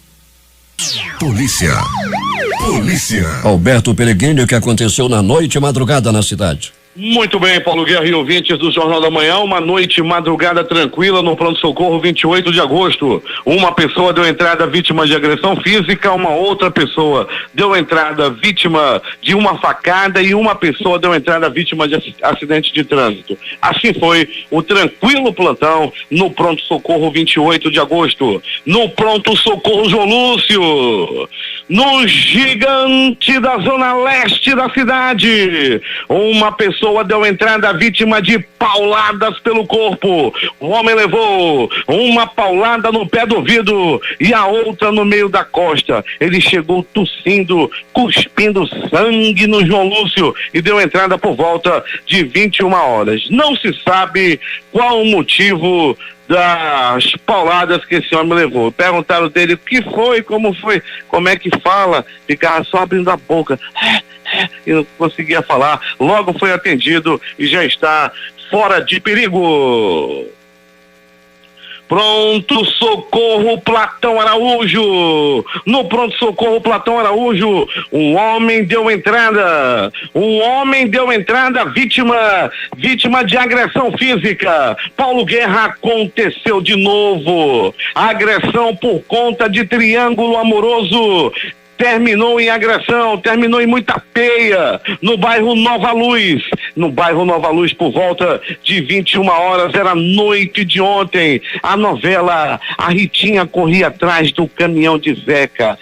Polícia.
Alberto Peregrino, o que aconteceu na noite e madrugada na cidade.
Muito bem, Paulo Guerra e ouvintes do Jornal da Manhã, uma noite madrugada tranquila no pronto-socorro 28 de agosto. Uma pessoa deu entrada vítima de agressão física, uma outra pessoa deu entrada vítima de uma facada e uma pessoa deu entrada vítima de acidente de trânsito. Assim foi o tranquilo plantão no pronto-socorro 28 de agosto. No pronto-socorro João Lúcio, no gigante da zona leste da cidade, uma pessoa deu entrada vítima de pauladas pelo corpo. O homem levou uma paulada no pé do ouvido e a outra no meio da costa. Ele chegou tossindo, cuspindo sangue no João Lúcio e deu entrada por volta de 21 horas. Não se sabe qual o motivo das pauladas que esse homem levou. Perguntaram dele o que foi, como foi, como é que fala, ficava só abrindo a boca e não conseguia falar. Logo foi atendido e já está fora de perigo. Pronto-socorro Platão Araújo. No pronto-socorro Platão Araújo, um homem deu entrada vítima de agressão física. Paulo Guerra, aconteceu de novo. Agressão por conta de triângulo amoroso. Terminou em agressão, terminou em muita peia, no bairro Nova Luz. No bairro Nova Luz, por volta de 21 horas, era noite de ontem. A novela, a Ritinha corria atrás do caminhão de Zeca.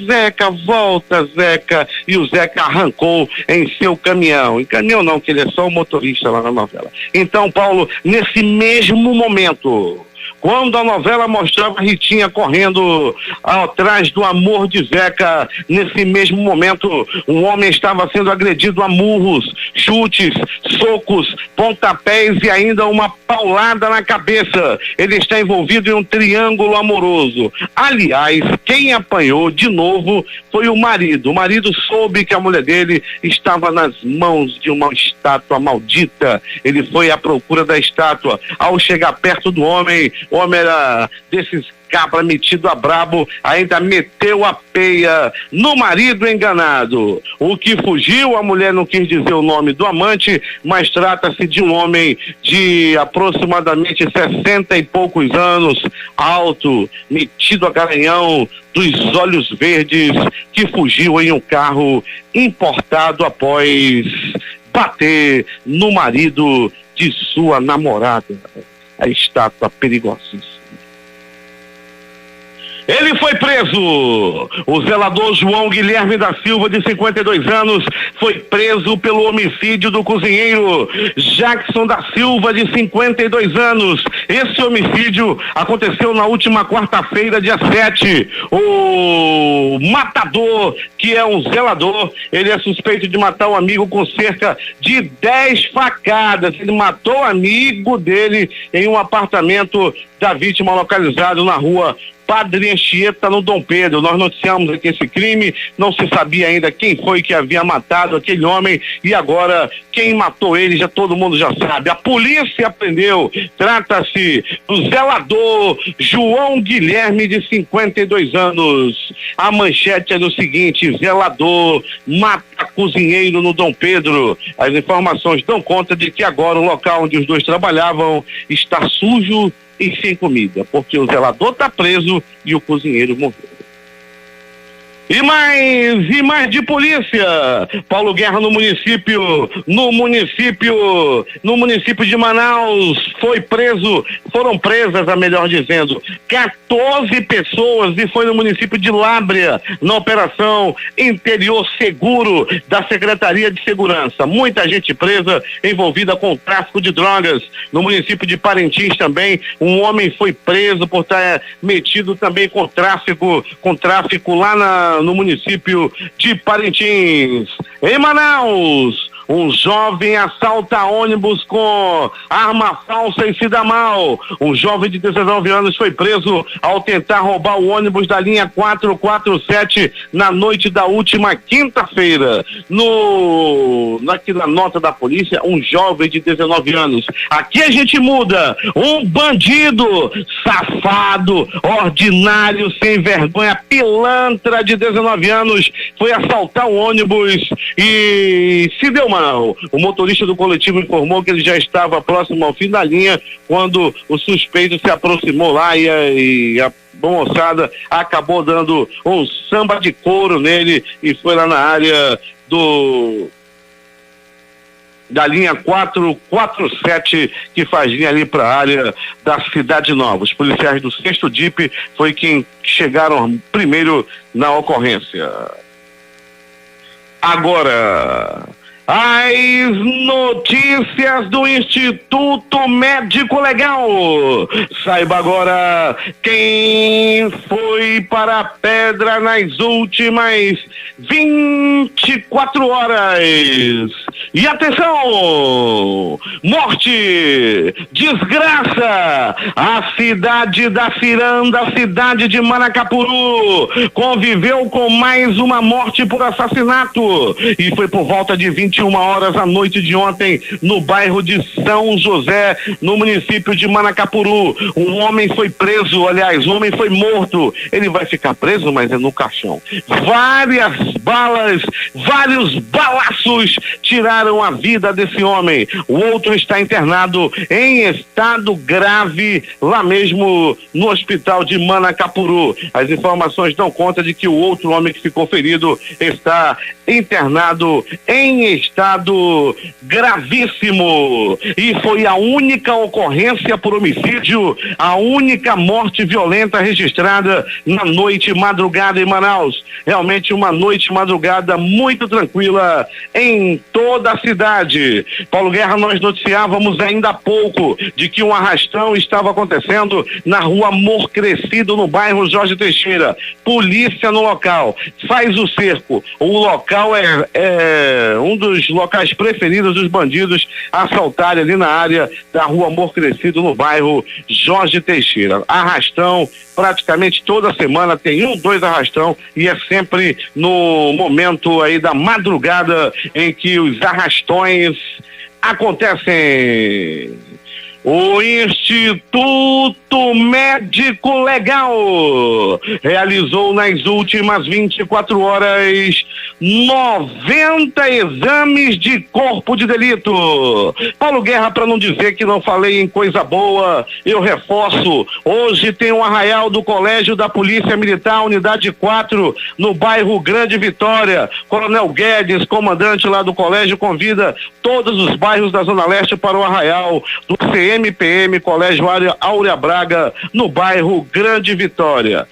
Zeca, volta, Zeca. E o Zeca arrancou em seu caminhão. Em caminhão não, que ele é só o motorista lá na novela. Então, Paulo, nesse mesmo momento, quando a novela mostrava a Ritinha correndo atrás do amor de Zeca, nesse mesmo momento, um homem estava sendo agredido a murros, chutes, socos, pontapés e ainda uma paulada na cabeça. Ele está envolvido em um triângulo amoroso. Aliás, quem apanhou de novo foi o marido. O marido soube que a mulher dele estava nas mãos de uma estátua maldita. Ele foi à procura da estátua. Ao chegar perto do homem, o homem era desses cabra metido a brabo, ainda meteu a peia no marido enganado. O que fugiu, a mulher não quis dizer o nome do amante, mas trata-se de um homem de aproximadamente 60 e poucos anos, alto, metido a garanhão, dos olhos verdes, que fugiu em um carro importado após bater no marido de sua namorada. A estátua perigosíssima. Ele foi preso. O zelador João Guilherme da Silva, de 52 anos, foi preso pelo homicídio do cozinheiro Jackson da Silva, de 52 anos. Esse homicídio aconteceu na última quarta-feira, dia 7. O matador, que é um zelador, ele é suspeito de matar um amigo com cerca de 10 facadas. Ele matou o amigo dele em um apartamento da vítima, localizado na rua Padre Anchieta, no Dom Pedro. Nós noticiamos aqui esse crime, não se sabia ainda quem foi que havia matado aquele homem, e agora quem matou ele já todo mundo já sabe. A polícia prendeu. Trata-se do zelador João Guilherme, de 52 anos. A manchete é do seguinte: zelador mata cozinheiro no Dom Pedro. As informações dão conta de que agora o local onde os dois trabalhavam está sujo e sem comida, porque o zelador está preso e o cozinheiro morreu. E mais de polícia. Paulo Guerra no município de Manaus foram presas, a melhor dizendo, 14 pessoas, e foi no município de Lábrea, na operação Interior Seguro da Secretaria de Segurança. Muita gente presa envolvida com o tráfico de drogas. No município de Parintins também, um homem foi preso por estar metido também com tráfico lá no município de Parintins. Em Manaus, um jovem assalta ônibus com arma falsa e se dá mal. Um jovem de 19 anos foi preso ao tentar roubar o ônibus da linha 447 na noite da última quinta-feira. Aqui na nota da polícia, um jovem de 19 anos. Aqui a gente muda. Um bandido safado, ordinário, sem vergonha, pilantra de 19 anos foi assaltar o ônibus e se deu mal. O motorista do coletivo informou que ele já estava próximo ao fim da linha quando o suspeito se aproximou lá e a moçada acabou dando um samba de couro nele e foi lá na área da linha 447 que faz linha ali para a área da Cidade Nova. Os policiais do 6º DIP foi quem chegaram primeiro na ocorrência. Agora, as notícias do Instituto Médico Legal. Saiba agora quem foi para a pedra nas últimas 24 horas. E atenção! Morte! Desgraça! A cidade da Ciranda, a cidade de Manacapuru, conviveu com mais uma morte por assassinato. E foi por volta de 21 horas à noite de ontem, no bairro de São José, no município de Manacapuru. Um homem foi preso, aliás, um homem foi morto. Ele vai ficar preso, mas é no caixão. Várias balas, vários balaços tiraram a vida desse homem. O outro está internado em estado grave lá mesmo no hospital de Manacapuru. As informações dão conta de que o outro homem que ficou ferido está internado em estado gravíssimo. E foi a única ocorrência por homicídio, a única morte violenta registrada na noite madrugada em Manaus. Realmente uma noite madrugada muito tranquila em toda a cidade. Paulo Guerra, nós noticiávamos ainda há pouco de que um arrastão estava acontecendo na rua Amor Crescido, no bairro Jorge Teixeira. Polícia no local, faz o cerco. O local é um dos locais preferidos dos bandidos a assaltarem ali na área da rua Amor Crescido, no bairro Jorge Teixeira. Arrastão, praticamente toda semana tem 2 arrastão, e é sempre no momento aí da madrugada em que os arrastões acontecem. O Instituto Médico Legal realizou nas últimas 24 horas 90 exames de corpo de delito. Paulo Guerra, para não dizer que não falei em coisa boa, eu reforço. Hoje tem um arraial do Colégio da Polícia Militar, Unidade 4, no bairro Grande Vitória. Coronel Guedes, comandante lá do colégio, convida todos os bairros da Zona Leste para o arraial do CMPM, Colégio Áurea Braga, no bairro Grande Vitória.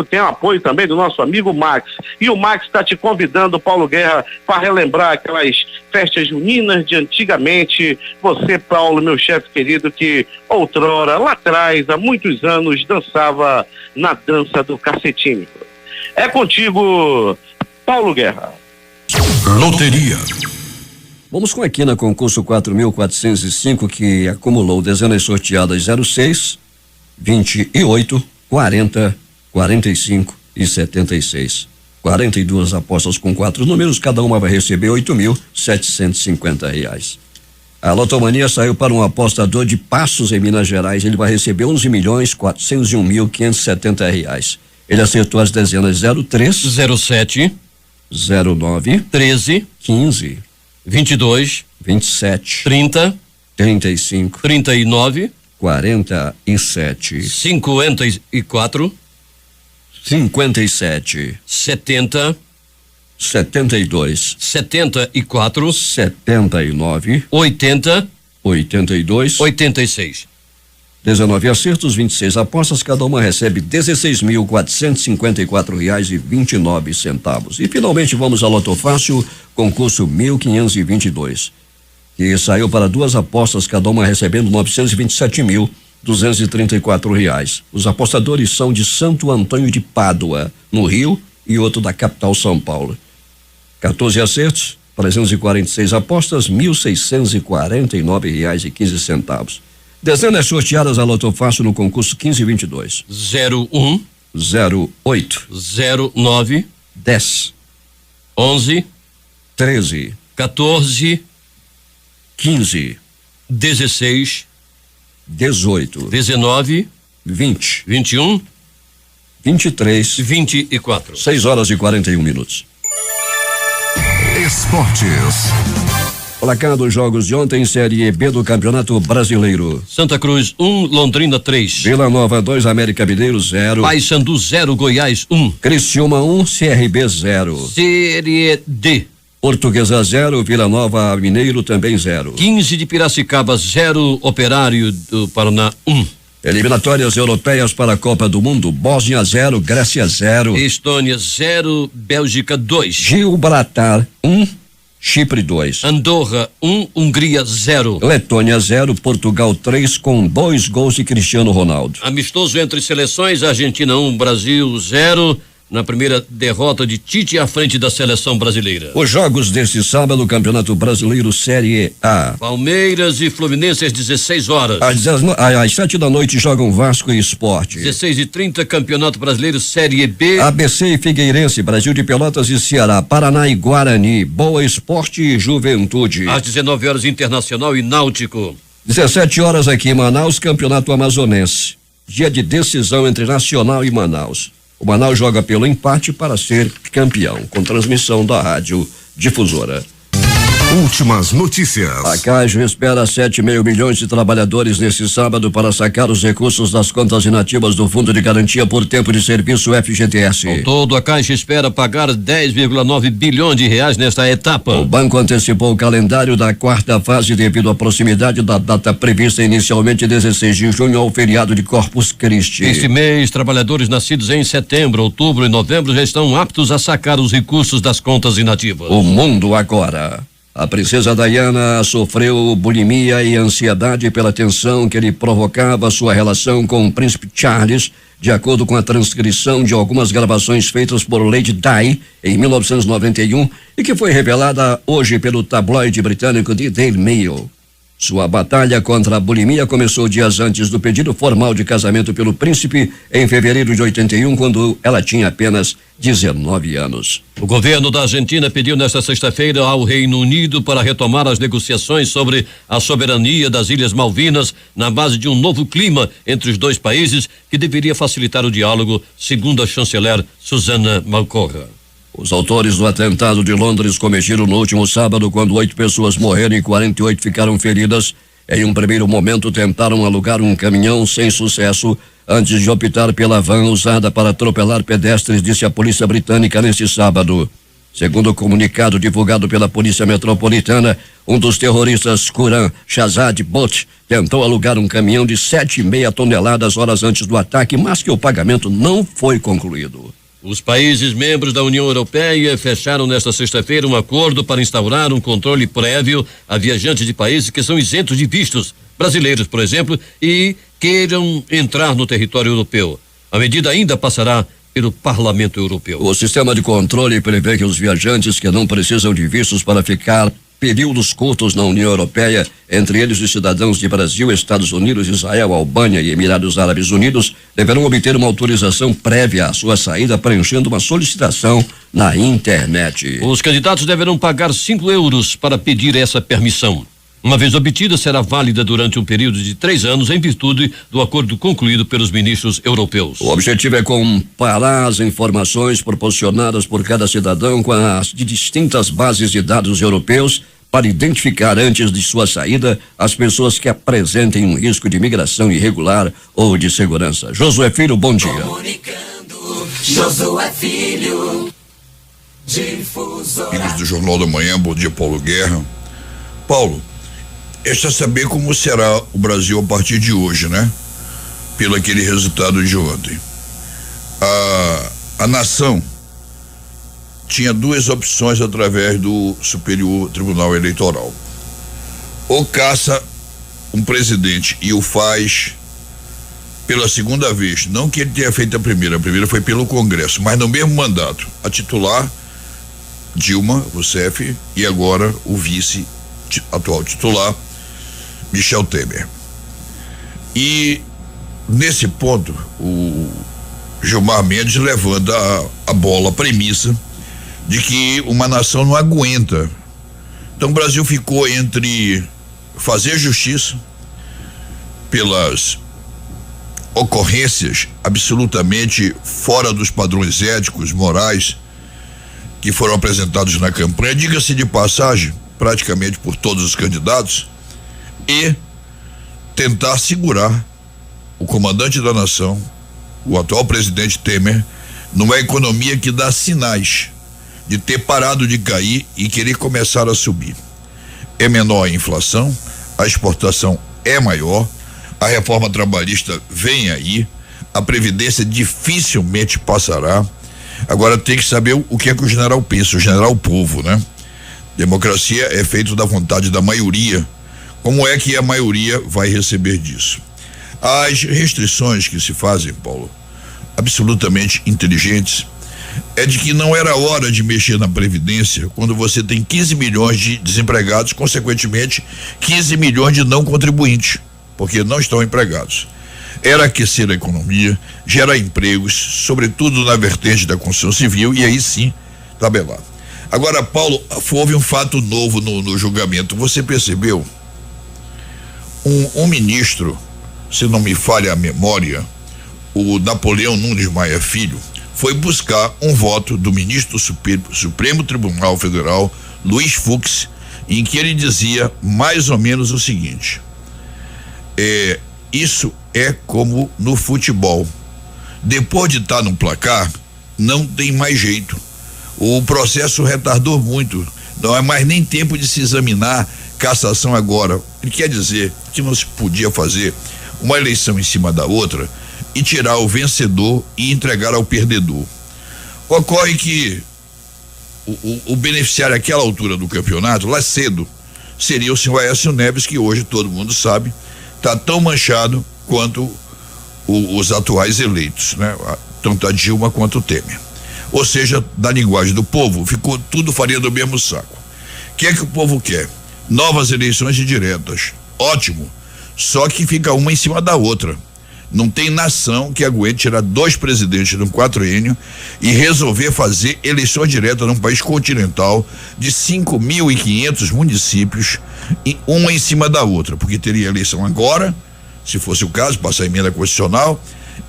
Tem o apoio também do nosso amigo Max. E o Max está te convidando, Paulo Guerra, para relembrar aquelas festas juninas de antigamente. Você, Paulo, meu chefe querido, que outrora, lá atrás, há muitos anos, dançava na dança do cacetinho. É contigo, Paulo Guerra.
Loteria.
Vamos com a Equina concurso 4.405, que acumulou dezenas sorteadas 06, 28, 40, 45 e 76. 42 apostas com 4 números, cada uma vai receber R$8.750. A Lotomania saiu para um apostador de Passos, em Minas Gerais. Ele vai receber R$11.401.570. Ele acertou as dezenas 03,
07,
09,
13,
15,
22,
27,
30,
35,
39,
47,
54,
57.
70.
72.
74.
79.
80.
82.
86.
19 acertos, 26 apostas, cada uma recebe R$16.454,29. E finalmente vamos ao Loto Fácil, concurso 1522, que saiu para duas apostas, cada uma recebendo R$927.234. Os apostadores são de Santo Antônio de Pádua, no Rio, e outro da capital São Paulo. 14 acertos, 346 apostas, R$1.649,15. Dezenas sorteadas a Loto Fácil no concurso 1522.
01.
08.
09.
10.
11.
13.
14.
15.
16.
18.
19.
20.
21.
23.
24.
6h41.
Esportes.
Placar dos jogos de ontem, Série B do Campeonato Brasileiro.
Santa Cruz 1, Londrina 3.
Vila Nova 2, América Mineiro 0.
Paysandu 0, Goiás 1.
Criciúma 1, CRB 0.
Série D.
Portuguesa 0, Vila Nova Mineiro também 0.
15 de Piracicaba 0, Operário do Paraná 1.
Eliminatórias europeias para a Copa do Mundo: Bósnia 0, Grécia 0.
Estônia 0, Bélgica 2.
Gibraltar 1, Chipre 2.
Andorra 1, Hungria 0.
Letônia 0, Portugal 3, com 2 gols de Cristiano Ronaldo.
Amistoso entre seleções: Argentina 1, Brasil 0. Na primeira derrota de Tite à frente da seleção brasileira.
Os jogos deste sábado, Campeonato Brasileiro Série A.
Palmeiras e Fluminense às 16 horas.
Às 7 da noite jogam Vasco e Sport.
16h30, Campeonato Brasileiro Série B.
ABC e Figueirense, Brasil de Pelotas e Ceará, Paraná e Guarani, Boa Esporte e Juventude.
Às 19 horas, Internacional e Náutico.
17 horas aqui em Manaus, Campeonato Amazonense. Dia de decisão entre Nacional e Manaus. O Manaus joga pelo empate para ser campeão, com transmissão da Rádio Difusora.
Últimas notícias.
A Caixa espera 7,5 milhões de trabalhadores nesse sábado para sacar os recursos das contas inativas do Fundo de Garantia por Tempo de Serviço FGTS.
Ao todo, a Caixa espera pagar 10,9 bilhões de reais nesta etapa.
O banco antecipou o calendário da quarta fase devido à proximidade da data prevista inicialmente 16 de junho ao feriado de Corpus Christi.
Este mês, trabalhadores nascidos em setembro, outubro e novembro já estão aptos a sacar os recursos das contas inativas.
O mundo agora. A princesa Diana sofreu bulimia e ansiedade pela tensão que lhe provocava sua relação com o príncipe Charles, de acordo com a transcrição de algumas gravações feitas por Lady Di em 1991 e que foi revelada hoje pelo tabloide britânico The Daily Mail. Sua batalha contra a bulimia começou dias antes do pedido formal de casamento pelo príncipe em fevereiro de 81, quando ela tinha apenas 19 anos.
O governo da Argentina pediu nesta sexta-feira ao Reino Unido para retomar as negociações sobre a soberania das Ilhas Malvinas na base de um novo clima entre os dois países que deveria facilitar o diálogo, segundo a chanceler Susana Malcorra.
Os autores do atentado de Londres cometiram no último sábado, quando 8 pessoas morreram e 48 ficaram feridas. Em um primeiro momento tentaram alugar um caminhão sem sucesso antes de optar pela van usada para atropelar pedestres, disse a polícia britânica neste sábado. Segundo o comunicado divulgado pela Polícia Metropolitana, um dos terroristas, Quran Shahzad Bot, tentou alugar um caminhão de 7,5 toneladas horas antes do ataque, mas que o pagamento não foi concluído.
Os países membros da União Europeia fecharam nesta sexta-feira um acordo para instaurar um controle prévio a viajantes de países que são isentos de vistos, brasileiros, por exemplo, e queiram entrar no território europeu. A medida ainda passará pelo Parlamento Europeu.
O sistema de controle prevê que os viajantes que não precisam de vistos para ficar períodos curtos na União Europeia, entre eles os cidadãos de Brasil, Estados Unidos, Israel, Albânia e Emirados Árabes Unidos, deverão obter uma autorização prévia à sua saída, preenchendo uma solicitação na internet.
Os candidatos deverão pagar 5 euros para pedir essa permissão. Uma vez obtida, será válida durante um período de 3 anos, em virtude do acordo concluído pelos ministros europeus.
O objetivo é comparar as informações proporcionadas por cada cidadão com as de distintas bases de dados europeus para identificar antes de sua saída as pessoas que apresentem um risco de migração irregular ou de segurança. Josué Filho, bom dia.
Josué Filho, Difusora.
Amigos do Jornal da Manhã, bom dia, Paulo Guerra. Paulo, resta saber como será o Brasil a partir de hoje, né? Pelo aquele resultado de ontem. A nação tinha duas opções através do Superior Tribunal Eleitoral. Ou caça um presidente e o faz pela segunda vez, não que ele tenha feito a primeira foi pelo Congresso, mas no mesmo mandato, a titular Dilma Rousseff e agora o vice atual titular Michel Temer. E nesse ponto o Gilmar Mendes levanta a bola, a premissa de que uma nação não aguenta. Então o Brasil ficou entre fazer justiça pelas ocorrências absolutamente fora dos padrões éticos, morais que foram apresentados na campanha, diga-se de passagem, praticamente por todos os candidatos, e tentar segurar o comandante da nação, o atual presidente Temer, numa economia que dá sinais de ter parado de cair e querer começar a subir. É menor a inflação, a exportação é maior, a reforma trabalhista vem aí, a previdência dificilmente passará. Agora tem que saber o que é que o general pensa, o general povo, né? Democracia é feito da vontade da maioria. Como é que a maioria vai receber disso? As restrições que se fazem, Paulo, absolutamente inteligentes, é de que não era hora de mexer na Previdência quando você tem 15 milhões de desempregados, consequentemente 15 milhões de não contribuintes, porque não estão empregados. Era aquecer a economia, gerar empregos, sobretudo na vertente da construção civil, e aí sim tabelar. Agora, Paulo, houve um fato novo no julgamento. Você percebeu? Um ministro, se não me falha a memória, o Napoleão Nunes Maia Filho, foi buscar um voto do ministro do Supremo Tribunal Federal, Luiz Fux, em que ele dizia mais ou menos o seguinte: isso é como no futebol. Depois de estar no placar, não tem mais jeito. O processo retardou muito. Não é mais nem tempo de se examinar cassação agora. Ele quer dizer que não se podia fazer uma eleição em cima da outra e tirar o vencedor e entregar ao perdedor. Ocorre que o beneficiário àquela altura do campeonato, lá cedo, seria o senhor Aécio Neves, que hoje todo mundo sabe está tão manchado quanto os atuais eleitos, né? Tanto a Dilma quanto o Temer. Ou seja, da linguagem do povo, ficou tudo farinha do mesmo saco. O que é que o povo quer? Novas eleições indiretas. Ótimo. Só que fica uma em cima da outra. Não tem nação que aguente tirar dois presidentes num quatriênio e resolver fazer eleição direta num país continental de 5.500 municípios, e uma em cima da outra, porque teria eleição agora, se fosse o caso, passar a emenda constitucional,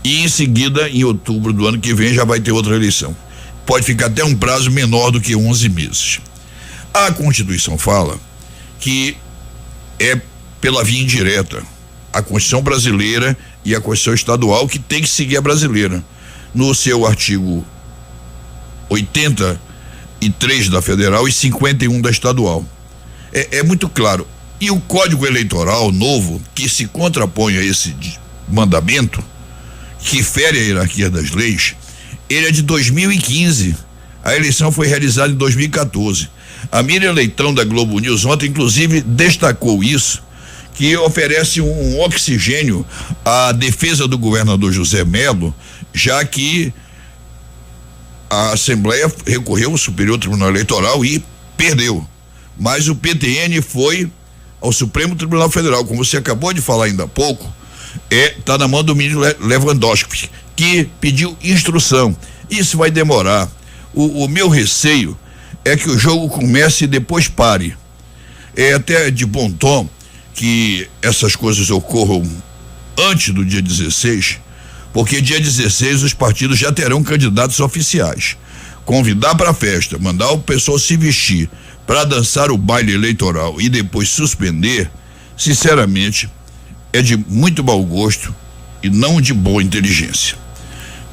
e em seguida, em outubro do ano que vem, já vai ter outra eleição. Pode ficar até um prazo menor do que 11 meses. A Constituição fala que é pela via indireta. A Constituição brasileira e a Constituição estadual que tem que seguir a brasileira. No seu artigo 83 da federal e 51 da estadual. É muito claro. E o Código Eleitoral novo, que se contrapõe a esse mandamento, que fere a hierarquia das leis, ele é de 2015. A eleição foi realizada em 2014. A Miriam Leitão, da Globo News, ontem, inclusive, destacou isso, que oferece um oxigênio à defesa do governador José Melo, já que a Assembleia recorreu ao Superior Tribunal Eleitoral e perdeu. Mas o PTN foi ao Supremo Tribunal Federal, como você acabou de falar ainda há pouco, tá na mão do ministro Lewandowski, que pediu instrução. Isso vai demorar. O meu receio é que o jogo comece e depois pare. É até de bom tom que essas coisas ocorram antes do dia 16, porque dia 16 os partidos já terão candidatos oficiais. Convidar para a festa, mandar o pessoal se vestir para dançar o baile eleitoral e depois suspender, sinceramente, é de muito mau gosto e não de boa inteligência.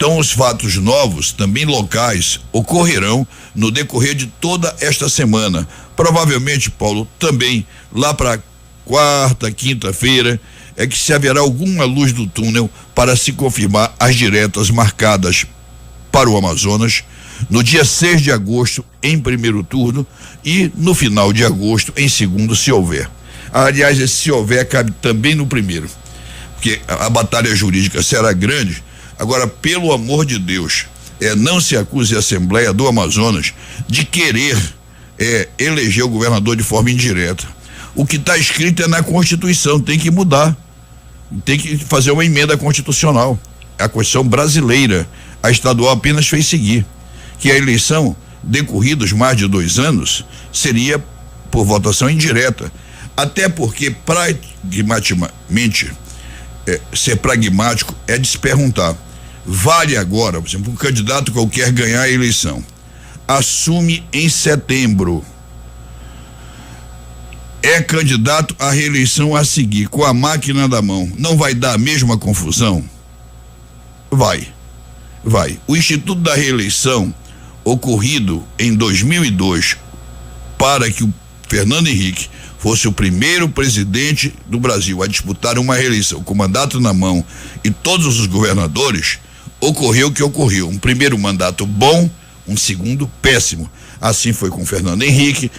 Então, os fatos novos, também locais, ocorrerão no decorrer de toda esta semana. Provavelmente, Paulo, também lá para quarta, quinta-feira, é que se haverá alguma luz do túnel para se confirmar as diretas marcadas para o Amazonas no dia 6 de agosto em primeiro turno e no final de agosto em segundo, se houver. Aliás, esse se houver cabe também no primeiro, porque a batalha jurídica será grande. Agora, pelo amor de Deus, não se acuse a Assembleia do Amazonas de querer eleger o governador de forma indireta. O que está escrito é na Constituição, tem que mudar, tem que fazer uma emenda constitucional. A Constituição brasileira, a estadual apenas fez seguir, que a eleição, decorridos mais de 2 anos, seria por votação indireta, até porque pragmaticamente, ser pragmático é de se perguntar, vale agora, por exemplo, um candidato qualquer ganhar a eleição, assume em setembro, é candidato à reeleição a seguir, com a máquina da mão, não vai dar a mesma confusão? Vai. O Instituto da Reeleição, ocorrido em 2002, para que o Fernando Henrique fosse o primeiro presidente do Brasil a disputar uma reeleição com mandato na mão e todos os governadores, ocorreu o que ocorreu, um primeiro mandato bom, um segundo péssimo. Assim foi com o Fernando Henrique,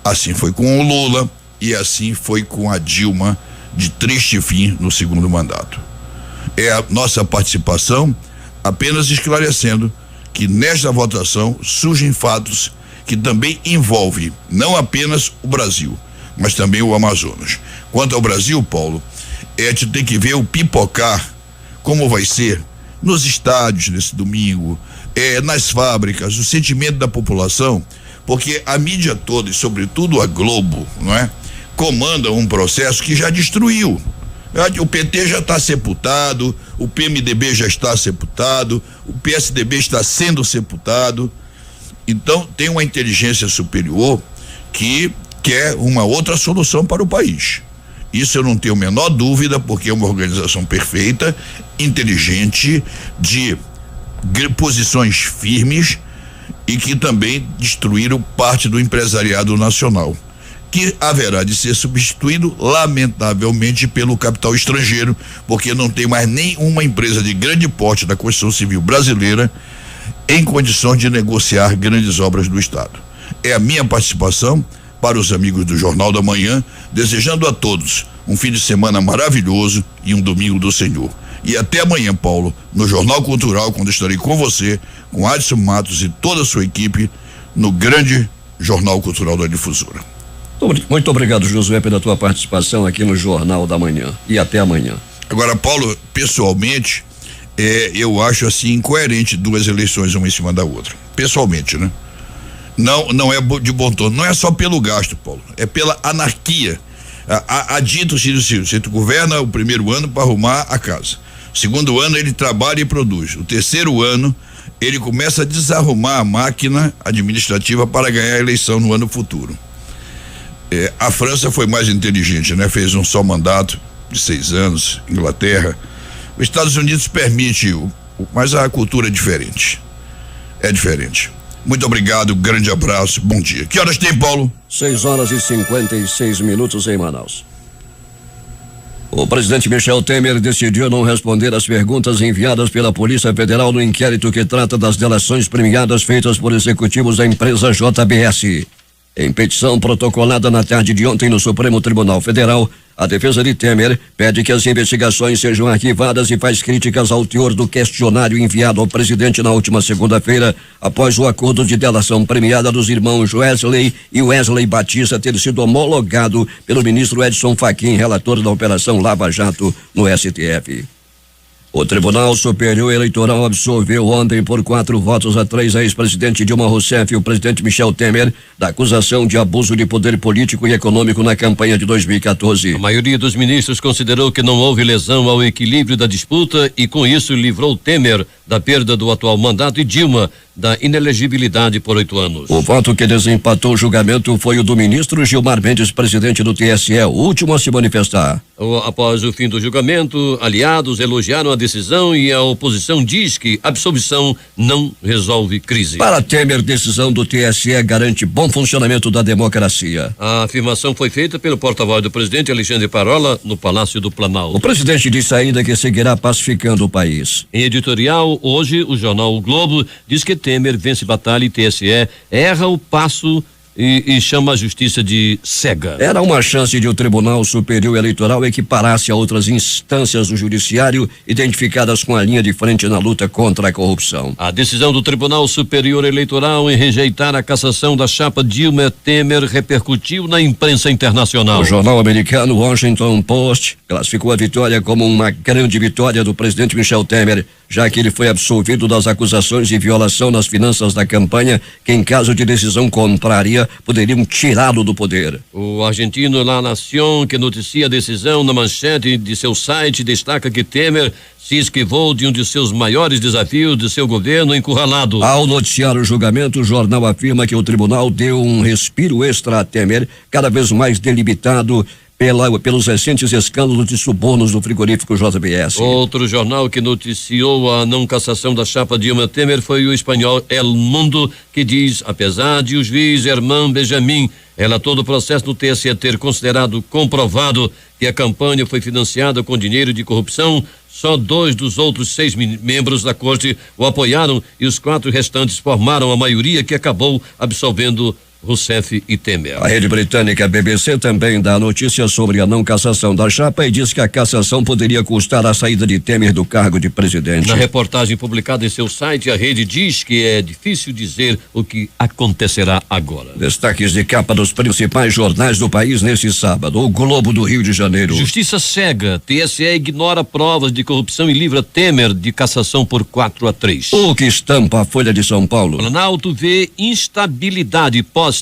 assim foi com o Lula e assim foi com a Dilma, de triste fim no segundo mandato. É a nossa participação apenas esclarecendo que nesta votação surgem fatos que também envolvem não apenas o Brasil, mas também o Amazonas. Quanto ao Brasil, Paulo, a gente tem que ver o pipocar, como vai ser nos estádios nesse domingo, nas fábricas, o sentimento da população, porque a mídia toda e sobretudo a Globo, não é, comanda um processo que já destruiu. O PT já está sepultado, o PMDB já está sepultado, o PSDB está sendo sepultado. Então tem uma inteligência superior que quer uma outra solução para o país. Isso eu não tenho a menor dúvida, porque é uma organização perfeita, inteligente, de posições firmes e que também destruíram parte do empresariado nacional, que haverá de ser substituído, lamentavelmente, pelo capital estrangeiro, porque não tem mais nenhuma empresa de grande porte da construção civil brasileira em condições de negociar grandes obras do Estado. É a minha participação para os amigos do Jornal da Manhã, desejando a todos um fim de semana maravilhoso e um domingo do Senhor. E até amanhã, Paulo, no Jornal Cultural, quando estarei com você, com Adson Matos e toda a sua equipe, no grande Jornal Cultural da Difusora.
Muito obrigado, Josué, pela tua participação aqui no Jornal da Manhã. E até amanhã.
Agora, Paulo, pessoalmente, eu acho assim incoerente 2 eleições uma em cima da outra. Pessoalmente, né? Não é de bom tom. Não é só pelo gasto, Paulo. É pela anarquia. A dito Ciro, você governa o primeiro ano para arrumar a casa. O segundo ano ele trabalha e produz. O terceiro ano ele começa a desarrumar a máquina administrativa para ganhar a eleição no ano futuro. A França foi mais inteligente, né? Fez um só mandato de 6 anos, Inglaterra. Os Estados Unidos permite, mas a cultura é diferente. É diferente. Muito obrigado, grande abraço, bom dia. Que horas tem, Paulo?
6h56 em Manaus. O presidente Michel Temer decidiu não responder às perguntas enviadas pela Polícia Federal no inquérito que trata das delações premiadas feitas por executivos da empresa JBS. Em petição protocolada na tarde de ontem no Supremo Tribunal Federal, a defesa de Temer pede que as investigações sejam arquivadas e faz críticas ao teor do questionário enviado ao presidente na última segunda-feira, após o acordo de delação premiada dos irmãos Wesley e Wesley Batista ter sido homologado pelo ministro Edson Fachin, relator da Operação Lava Jato no STF. O Tribunal Superior Eleitoral absolveu ontem por 4-3 a ex-presidente Dilma Rousseff e o presidente Michel Temer da acusação de abuso de poder político e econômico na campanha de 2014.
A maioria dos ministros considerou que não houve lesão ao equilíbrio da disputa e com isso livrou Temer da perda do atual mandato e Dilma da inelegibilidade por 8 anos.
O voto que desempatou o julgamento foi o do ministro Gilmar Mendes, presidente do TSE, o último a se manifestar.
Após o fim do julgamento, aliados elogiaram a decisão e a oposição diz que absolvição não resolve crise.
Para Temer, decisão do TSE garante bom funcionamento da democracia.
A afirmação foi feita pelo porta-voz do presidente Alexandre Parola no Palácio do Planalto.
O presidente disse ainda que seguirá pacificando o país.
Em editorial, hoje, o jornal O Globo diz que Temer vence batalha e TSE erra o passo e chama a justiça de cega.
Era uma chance de o Tribunal Superior Eleitoral equiparasse a outras instâncias do judiciário identificadas com a linha de frente na luta contra a corrupção.
A decisão do Tribunal Superior Eleitoral em rejeitar a cassação da chapa Dilma Temer repercutiu na imprensa internacional.
O jornal americano Washington Post classificou a vitória como uma grande vitória do presidente Michel Temer, já que ele foi absolvido das acusações de violação nas finanças da campanha, que em caso de decisão contrária poderiam tirá-lo do poder.
O argentino La Nación, que noticia a decisão na manchete de seu site, destaca que Temer se esquivou de um de seus maiores desafios de seu governo encurralado.
Ao noticiar o julgamento, o jornal afirma que o tribunal deu um respiro extra a Temer, cada vez mais delimitado pelos recentes escândalos de subornos do frigorífico JBS.
Outro jornal que noticiou a não cassação da chapa Dilma Temer foi o espanhol El Mundo, que diz, apesar de o juiz Herman Benjamin, relator do processo no TSE, ter considerado comprovado que a campanha foi financiada com dinheiro de corrupção, só 2 dos outros 6 membros da corte o apoiaram e os 4 restantes formaram a maioria que acabou absolvendo Rousseff e Temer.
A rede britânica BBC também dá notícias sobre a não cassação da chapa e diz que a cassação poderia custar a saída de Temer do cargo de presidente.
Na reportagem publicada em seu site, a rede diz que é difícil dizer o que acontecerá agora.
Destaques de capa dos principais jornais do país nesse sábado. O Globo do Rio de Janeiro.
Justiça cega. TSE ignora provas de corrupção e livra Temer de cassação por 4-3.
O que estampa a Folha de São Paulo.
Planalto vê instabilidade pós-TSE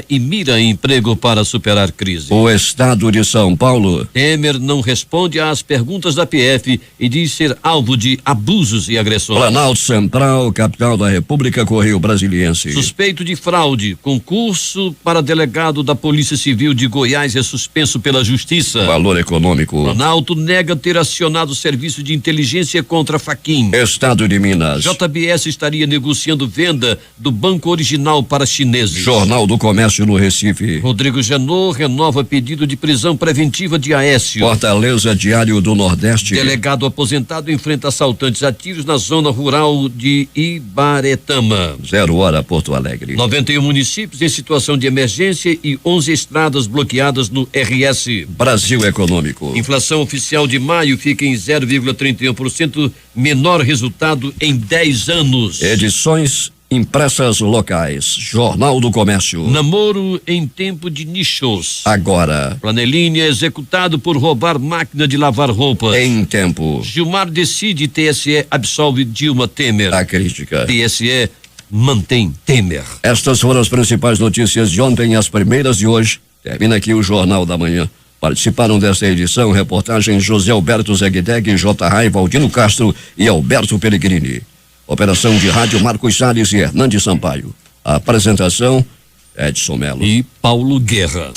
e mira emprego para superar crise.
O Estado de São Paulo.
Temer não responde às perguntas da PF e diz ser alvo de abusos e agressões.
Planalto Central, capital da República, Correio Brasiliense.
Suspeito de fraude. Concurso para delegado da Polícia Civil de Goiás é suspenso pela Justiça.
Valor econômico.
Planalto nega ter acionado o serviço de inteligência contra Fachin.
Estado de Minas.
JBS estaria negociando venda do Banco Original para chineses.
Jornal do Comércio no Recife.
Rodrigo Janot renova pedido de prisão preventiva de Aécio.
Fortaleza, Diário do Nordeste.
Delegado aposentado enfrenta assaltantes a tiros na zona rural de Ibaretama.
0 hora, Porto Alegre.
91 municípios em situação de emergência e 11 estradas bloqueadas no RS.
Brasil Econômico.
Inflação oficial de maio fica em 0,31%, menor resultado em 10 anos.
Edições impressas locais. Jornal do Comércio.
Namoro em tempo de nichos.
Agora.
Planelinha executado por roubar máquina de lavar roupas.
Em tempo.
Gilmar decide, TSE absolve Dilma Temer.
A crítica.
TSE mantém Temer.
Estas foram as principais notícias de ontem e as primeiras de hoje. Termina aqui o Jornal da Manhã. Participaram desta edição reportagens José Alberto Zegdeg, J. Raiva, Aldino Castro e Alberto Pellegrini. Operação de rádio Marcos Salles e Hernandes Sampaio. A apresentação Edson Melo
e Paulo Guerra.